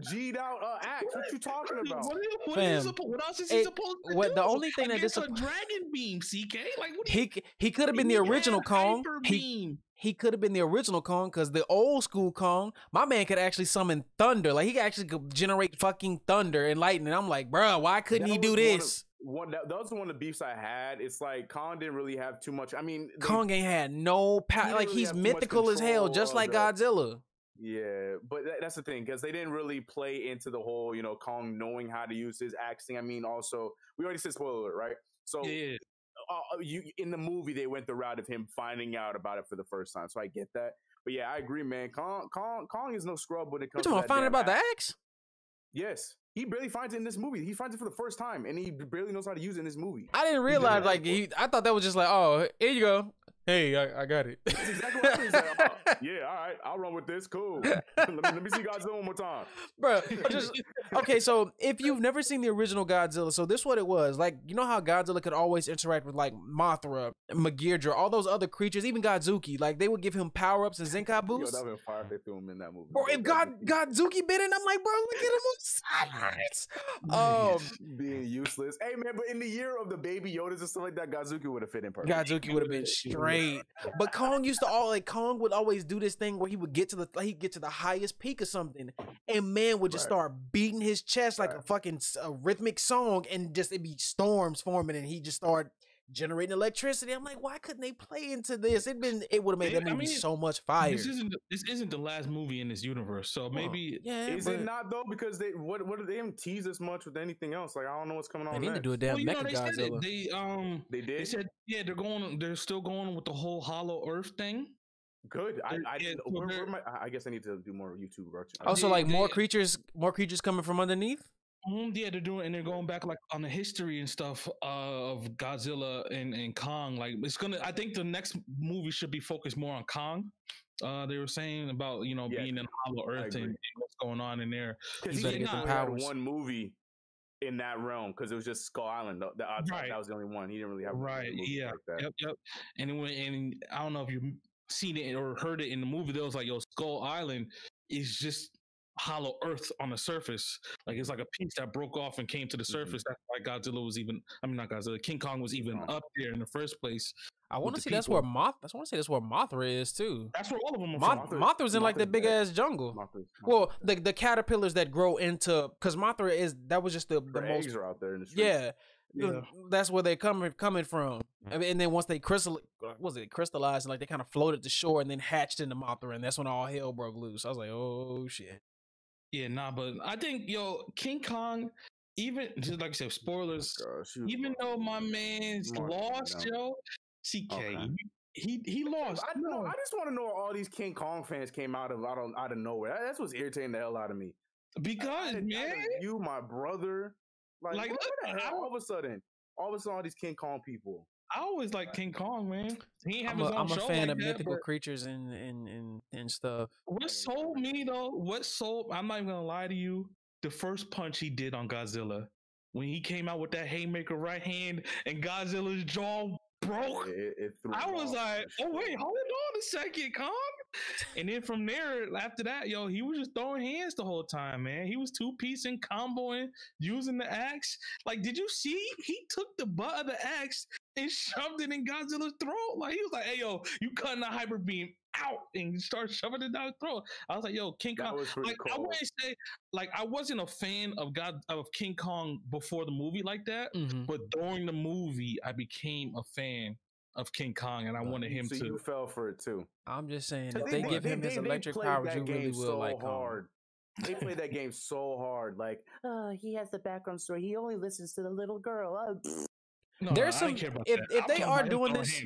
G'd out axe. What you talking about? What else is he supposed to do? The only thing that a dragon beam, CK. Like what? He could have been the original Kong. He could have been the original Kong because the old school Kong, my man could actually summon thunder. Like he could actually generate fucking thunder and lightning. I'm like, bro, why couldn't he do this? That was one of the beefs I had. It's like Kong didn't really have too much. I mean, Kong ain't had no power. Like he's mythical as hell, just like Godzilla. Yeah, but that's the thing because they didn't really play into the whole, Kong knowing how to use his axing. I mean, also we already said spoiler alert, right? So in the movie they went the route of him finding out about it for the first time. So I get that. But yeah, I agree, man. Kong is no scrub when it comes to finding about the axe. Yes. He barely finds it in this movie. He finds it for the first time, and he barely knows how to use it in this movie. I didn't realize, I thought that was just like, oh, here you go. Hey, I got it. That's exactly what he's like, oh, yeah, all right, I'll run with this. Cool. let me see Godzilla one more time. Bro, okay, so if you've never seen the original Godzilla, so this is what it was. Like, you know how Godzilla could always interact with, like, Mothra, Megirdra, all those other creatures, even Godzuki. Like, they would give him power-ups and Zenkai boosts. Yo, that would be fire if they threw him in that movie. Bro, if Godzuki been in, I'm like, bro, look at him on sidelines. Being useless. Hey, man, but in the year of the baby Yodas and stuff like that, Godzuki would have fit in perfect. Godzuki would have been straight. But Kong Kong would always do this thing where he would get to the highest peak or something, and man would just start beating his chest like a fucking rhythmic song, and just it'd be storms forming, and he just start generating electricity. I'm like, why couldn't they play into this? It would have made that movie so much fire. This isn't the last movie in this universe, so maybe is it not though? Because they haven't teased as much with anything else. Like I don't know what's coming on. They need to do a damn Mecha Godzilla. They did. They said they're still going with the whole Hollow Earth thing. Good. I guess I need to do more YouTube research. Also, like more creatures coming from underneath. Yeah, they're going back like on the history and stuff of Godzilla and Kong. Like I think the next movie should be focused more on Kong. They were saying about being in Hollow Earth and what's going on in there. Because he did not have one movie in that realm because it was just Skull Island. That was the only one. He didn't really have like that. Yep. And I don't know if you've seen it or heard it in the movie. There was like, Skull Island is just hollow earth on the surface. Like it's like a piece that broke off and came to the surface. That's why Godzilla was not Godzilla. King Kong was even up there in the first place. I want to see that's where Mothra is too. That's where all of them are from. Mothra's in like the big ass jungle. Well, the caterpillars that grow into, because Mothra that was just the most eggs are out there in the street. Yeah. That's where they're coming from. And then once they crystallized, and like they kind of floated to shore and then hatched into Mothra, and that's when all hell broke loose. I was like, oh shit. Yeah, but I think King Kong, even just like I said, spoilers. Even though my man's lost, CK, he lost. I just want to know where all these King Kong fans came out of nowhere. That's what's irritating the hell out of me. Because you, my brother, like all of a sudden, all these King Kong people. I always like King Kong, man. He ain't have his own I'm a show fan like of that, mythical creatures and stuff. What sold me though? I'm not even gonna lie to you. The first punch he did on Godzilla, when he came out with that haymaker right hand and Godzilla's jaw broke, I was like, oh wait, hold on a second, Kong. And then from there, after that, he was just throwing hands the whole time, man. He was two-piecing, comboing, using the axe. Like, did you see? He took the butt of the axe and shoved it in Godzilla's throat. Like, he was like, hey, you cutting the hyper beam out and start shoving it down his throat. I was like, King Kong. Like, cool. I wouldn't say, like, I wasn't a fan of King Kong before the movie like that, but during the movie, I became a fan of King Kong, and I wanted him to. So you fell for it too. I'm just saying, if they give him his electric powers, you really will like hard. They played that game so hard. Like, he has the background story. He only listens to the little girl. No, there's some. If they are doing this,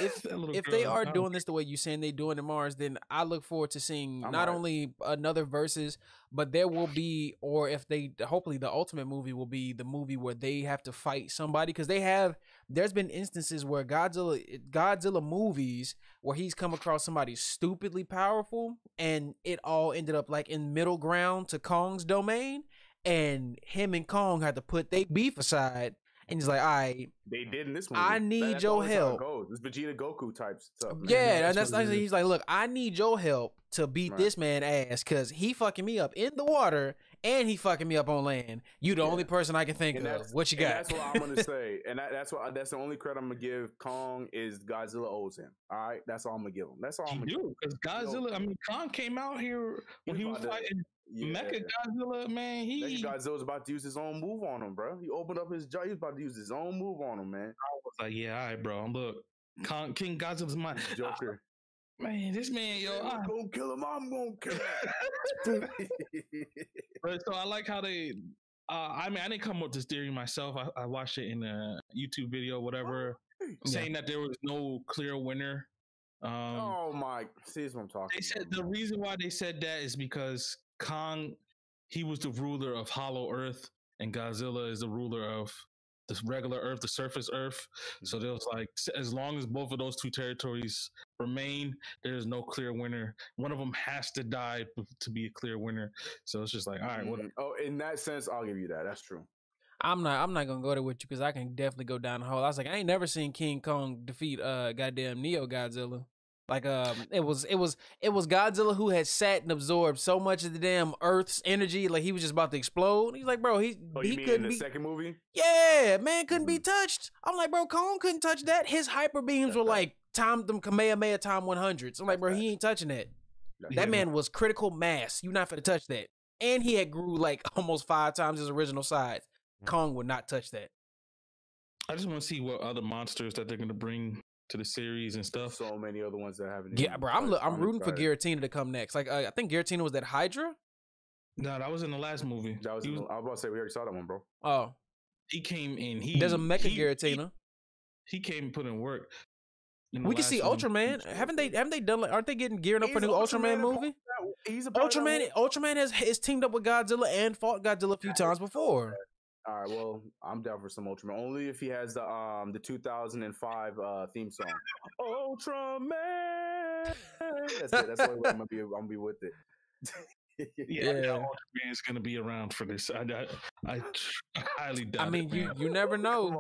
if they are doing this the way you're saying they doing in Mars, then I look forward to seeing not only another versus, but there will be, or if they, hopefully the ultimate movie will be the movie where they have to fight somebody, because there's been instances where Godzilla movies where he's come across somebody stupidly powerful, and it all ended up like in middle ground to Kong's domain. and him and Kong had to put their beef aside, and he's like, all right, They did in this movie. I need your help. It's Vegeta Goku type stuff. Man. Yeah, and that's he's like, look, I need your help to beat this man ass because he fucking me up in the water and he fucking me up on land. You the only person I can think of. What you got? That's what I'm gonna say, and that's the only credit I'm gonna give Kong is Godzilla owes him. All right, that's all I'm gonna give him. That's all I'm gonna do. Because Godzilla, I mean, Kong came out here when he was fighting Mecha Godzilla. Man, Godzilla's about to use his own move on him, bro. He opened up his jaw. He was about to use his own move on him, man. I was like, yeah, all right, bro. Look, King Godzilla's mine. Joker. Man, this man, yo, I'm gonna kill him. I'm gonna kill him. But so I like how they. I mean, I didn't come up with this theory myself. I watched it in a YouTube video, whatever, saying that there was no clear winner. Oh my! See, that's what I'm talking. They said the reason why they said that is because Kong, he was the ruler of Hollow Earth, and Godzilla is the ruler of the regular Earth, the surface Earth. So there was like, as long as both of those two territories remain, there is no clear winner. One of them has to die to be a clear winner. So it's just like, all right, whatever. Oh, in that sense, I'll give you that. That's true. I'm not gonna go there with you because I can definitely go down the hole. I was like, I ain't never seen King Kong defeat goddamn Neo Godzilla. Like it was Godzilla who had sat and absorbed so much of the damn Earth's energy, like he was just about to explode. He's like, bro, he couldn't in the be. Second movie? Yeah, man couldn't be touched. I'm like, bro, Kong couldn't touch that. His hyper beams were like them Kamehameha time 100s. I'm like, bro, he ain't touching that. That man was critical mass. You not finna touch that. And he had grew like almost 5 times his original size. Kong would not touch that. I just want to see what other monsters that they're gonna bring to the series and stuff. So many other ones that haven't. Yeah, bro, I'm rooting for Giratina to come next. Like I think Giratina was that Hydra. No, that was in the last movie. I was about to say we already saw that one, bro. Oh, he came in. There's a Mecha Giratina. He came and put in work. We can see Ultraman. Haven't they done? Like, aren't they gearing up for a new Ultraman movie? Ultraman has teamed up with Godzilla and fought Godzilla a few times before. All right, well, I'm down for some Ultraman. Only if he has the 2005 theme song. Ultraman. That's it. That's the only way I'm gonna be with it. Yeah, Ultraman is gonna be around for this. I highly doubt. I mean, you never know.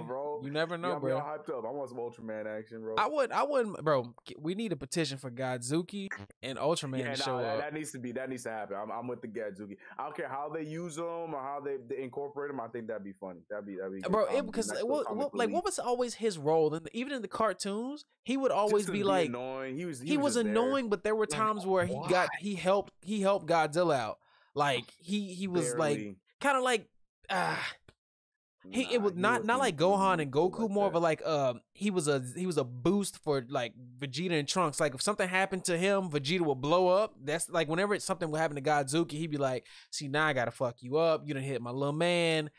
Bro. You never know, bro. I'm hyped up. I want some Ultraman action, bro. I wouldn't, bro. We need a petition for Godzuki and Ultraman to show up. That needs to happen. I'm with the Godzuki. I don't care how they use them or how they incorporate them. I think that'd be funny. That'd be bro. Because what was always his role? And even in the cartoons, he would always be like annoying. He was annoying, but there were times where he helped Godzilla out. Like he was like kind of like it was not like Gohan and Goku, more of a like he was a boost for like Vegeta and Trunks. Like if something happened to him, Vegeta would blow up. That's like whenever something would happen to Godzuki, he'd be like, see, now I gotta fuck you up. You done hit my little man.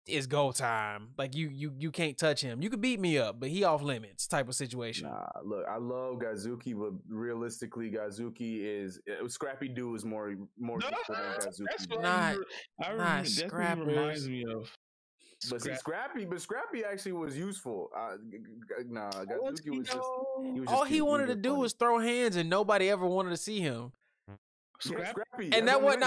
It's go time. Like you can't touch him. You could beat me up, but he off limits type of situation. Nah, look, I love Godzuki, but realistically, Godzuki is Scrappy Doo is more useful than Godzuki. That's Scrappy reminds me of. But see, Scrappy actually was useful. Godzuki was just. All he wanted to do was throw hands, and nobody ever wanted to see him. Scrappy. And that wasn't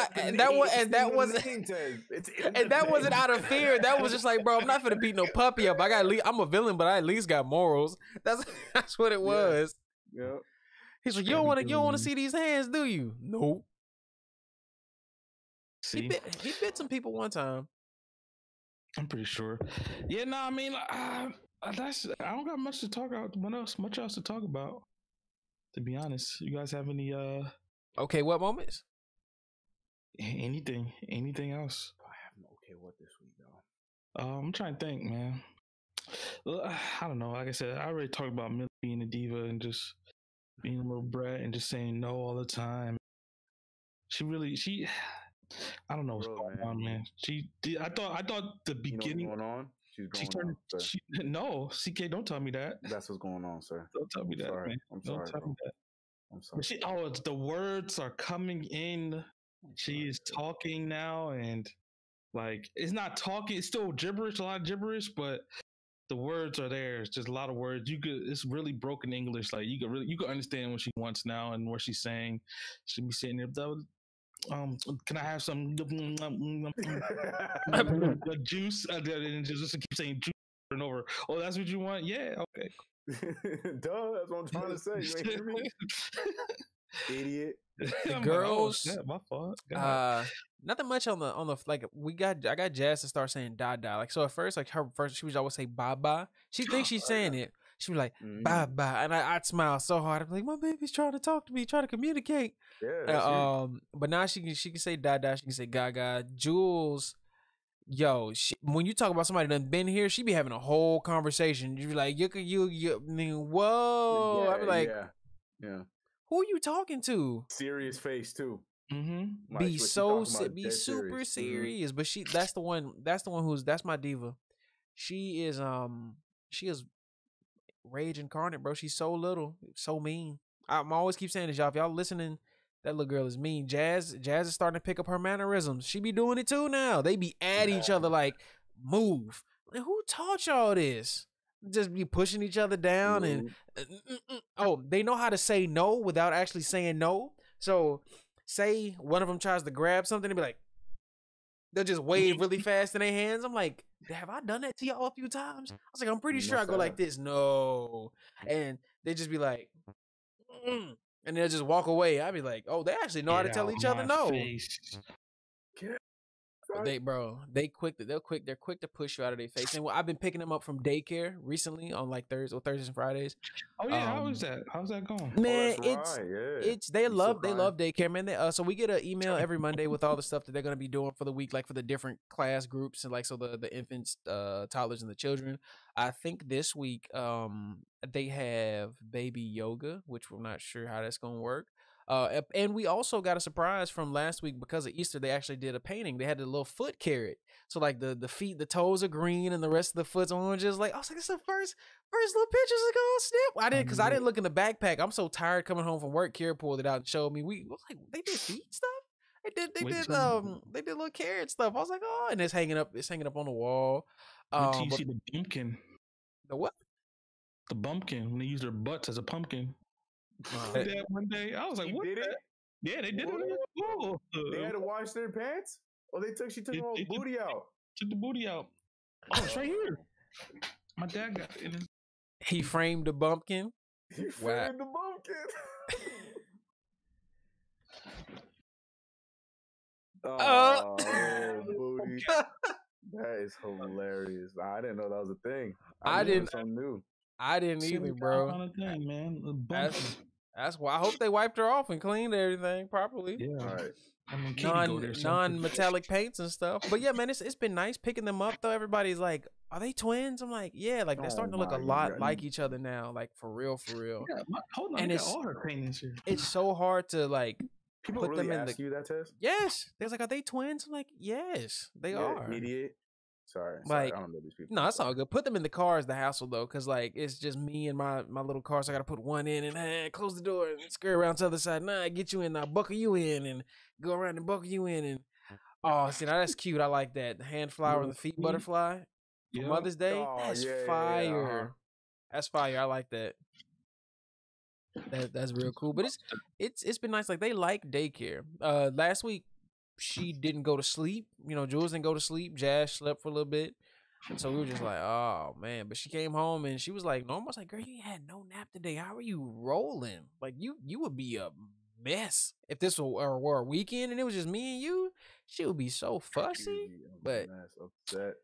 out of fear. That was just like, bro, I'm not gonna beat no puppy up. I'm a villain, but I at least got morals. That's what it was. Yeah. He's like, you don't want to see these hands, do you? Nope. See? He bit some people one time. I'm pretty sure. Yeah, no, I mean, I don't got much to talk about. Much else to talk about? To be honest, you guys have any? Okay, what moments? Anything else? I have no okay what this week though. I'm trying to think, man. I don't know. Like I said, I already talked about Millie being a diva and just being a little brat and just saying no all the time. I don't know what's going on, man. I thought the beginning. You know what's going on? She's growing up, sir. No, CK, don't tell me that. That's what's going on, sir. Don't tell me that, man. I'm sorry, don't tell me that. I'm sorry. The words are coming in. She is talking now, and like it's not talking. It's still gibberish, a lot of gibberish, but the words are there. It's just a lot of words. It's really broken English. Like you could understand what she wants now and what she's saying. She'll be sitting there. can I have some juice? And just keep saying juice over and over. Oh, that's what you want? Yeah, okay. Duh, that's what I'm trying to say. You ain't hear me? Idiot. The girls, like, oh, my fault. nothing much on the like I got Jazz to start saying da da. Like so at first, like her first she was always say bye bye. She thinks she's saying it. She was like bye bye, and I'd smile so hard. I'm like, my baby's trying to talk to me, trying to communicate. Yeah. But now she can say da da. She can say gaga. Jules, yo, when you talk about somebody that been here, she be having a whole conversation. You be like, you I mean, whoa. I be like, yeah. Who are you talking to? Serious face too. Mm-hmm. Be super serious. But that's the one that's my diva. She is rage incarnate, bro. She's so little, so mean. I'm always keep saying this, y'all. If y'all listening, that little girl is mean. Jazz is starting to pick up her mannerisms. She be doing it too now. They be at each other like, move. Like, who taught y'all this? Just be pushing each other down and they know how to say no without actually saying no. So say one of them tries to grab something and be like, they'll just wave really fast in their hands. I'm like, have I done that to y'all a few times? I was like, I'm pretty sure I go like this. No. And they just be like, and they'll just walk away. I'd be like, oh, they actually know how to tell each other no. They're quick to push you out of their face. And I've been picking them up from daycare recently on like Thursdays and Fridays. Oh yeah, how is that? How's that going? Man, they love daycare, man. So we get an email every Monday with all the stuff that they're gonna be doing for the week, like for the different class groups and like so the infants, toddlers, and the children. I think this week they have baby yoga, which we're not sure how that's gonna work. And we also got a surprise from last week because of Easter. They actually did a painting. They had a little foot carrot. So like the feet, the toes are green and the rest of the foot's orange. Like, I was like, it's the first little pictures to go snip. I didn't look in the backpack. I'm so tired coming home from work. Kira pulled it out and showed me. We was like, they did feet stuff. They did little carrot stuff. I was like, oh, and it's hanging up on the wall. Wait till you see the bumpkin. The what? The bumpkin. When they use their butts as a pumpkin. That one day, I was like, "What?" Yeah, they did it. Cool. They had to wash their pants. Oh, she took the whole booty out. Took the booty out. Oh, it's right here. My dad got it. He framed the bumpkin. He framed the bumpkin. Booty. That is hilarious. I didn't know that was a thing. I didn't. Something new. I didn't either, bro. Thing, man. That's why I hope they wiped her off and cleaned everything properly. Yeah. All right. I mean, non-metallic paints and stuff. But yeah, man, it's been nice picking them up though. Everybody's like, are they twins? I'm like, yeah, like they're starting to look a lot like each other now, like for real. Yeah, hold on, and it's all her paintings here. It's so hard to like people put really them in you that test. Yes, they're like, are they twins? I'm like, yes, they are. Idiot. Sorry, like, I don't know these people. No, it's all good. Put them in the car is the hassle though, because like it's just me and my little car, so I gotta put one in and close the door and scurry around to the other side. Nah, get you in, I'll buckle you in and go around and buckle you in. And oh, see, now that's cute. I like that. The hand flower and the feet butterfly for Mother's Day. That's fire. That's fire. I like that. That's real cool. But it's been nice. Like they like daycare. Last week she didn't go to sleep. You know, Jules didn't go to sleep. Jazz slept for a little bit. And so we were just like, oh man. But she came home and she was like, no, I was like, girl, you had no nap today. How are you rolling? Like you would be a mess if this were a weekend and it was just me and you. She would be so fussy. But upset.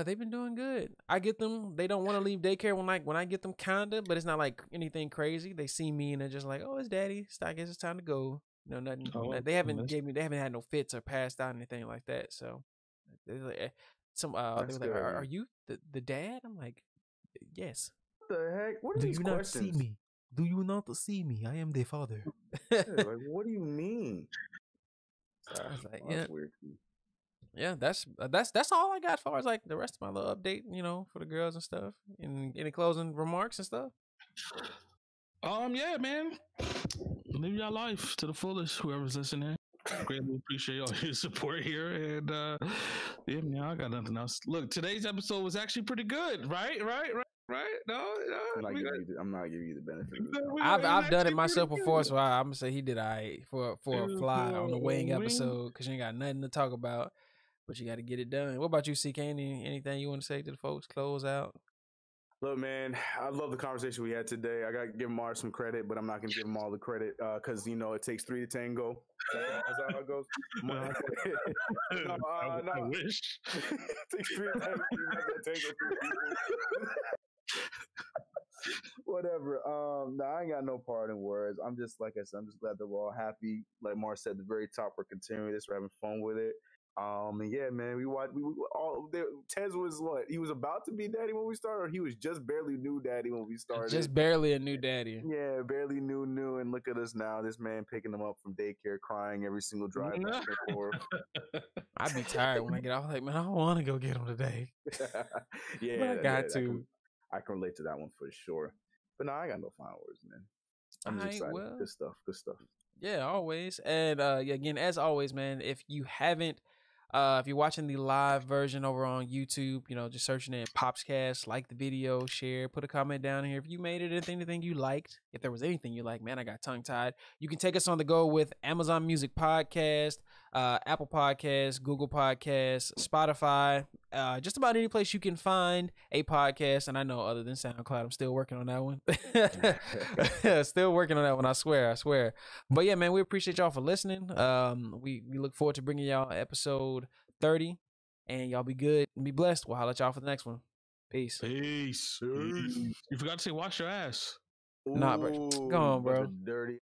They've been doing good. I get them. They don't want to leave daycare when I get them, kinda, but it's not like anything crazy. They see me and they're just like, oh, it's daddy. I guess it's time to go. No, nothing. They haven't had no fits or passed out or anything like that. So they're like, they were like, are you the dad? I'm like, yes. What the heck? What are do these you questions? Not see me? Do you not see me? I am the father. Like, what do you mean? I was like, yeah. That's weird. Yeah, that's all I got as far as like the rest of my little update, you know, for the girls and stuff. And any closing remarks and stuff? Yeah, man. Live your life to the fullest, whoever's listening. Greatly appreciate all your support here. And yeah, man, I got nothing else. Look, today's episode was actually pretty good, right? Right? No, I'm not giving you the benefit of the doubt. I've done it myself before, so I'm gonna say he did all right for a fly on the wing episode because you ain't got nothing to talk about, but you got to get it done. What about you, CK? Anything you want to say to the folks? Close out. Look, man, I love the conversation we had today. I got to give Mars some credit, but I'm not going to give him all the credit because, it takes 3 to tango. That's how it goes. I wish. It takes 3 to tango. Whatever. No, I ain't got no parting words. I'm just, like I said, I'm just glad that we're all happy. Like Mars said, at the very top, we're continuing this. We're having fun with it. And yeah, man, we all Tez was what? He was about to be daddy when we started, or he was just barely new daddy when we started. Just barely a new daddy. Yeah, barely new, and look at us now. This man picking him up from daycare, crying every single drive back and forth. I'd be tired when I get off. Like, man, I don't want to go get him today. Yeah, but I got to. I can relate to that one for sure. But no, I got no final words, man. I'm just excited. Well, good stuff. Yeah, always. And again, as always, man, if you haven't, if you're watching the live version over on YouTube, just searching it, PopsCast, like the video, share, put a comment down here. If you made it, if anything you liked, if there was anything you liked, man, I got tongue tied. You can take us on the go with Amazon Music Podcast, Apple Podcasts, Google Podcasts, Spotify, just about any place you can find a podcast. And I know other than SoundCloud, I'm still working on that one. Still working on that one. I swear. But yeah, man, we appreciate y'all for listening. We look forward to bringing y'all episode 30, and y'all be good and be blessed. We'll holler at y'all for the next one. Peace. You forgot to say wash your ass. Ooh, nah, bro. Go on, bro. Dirty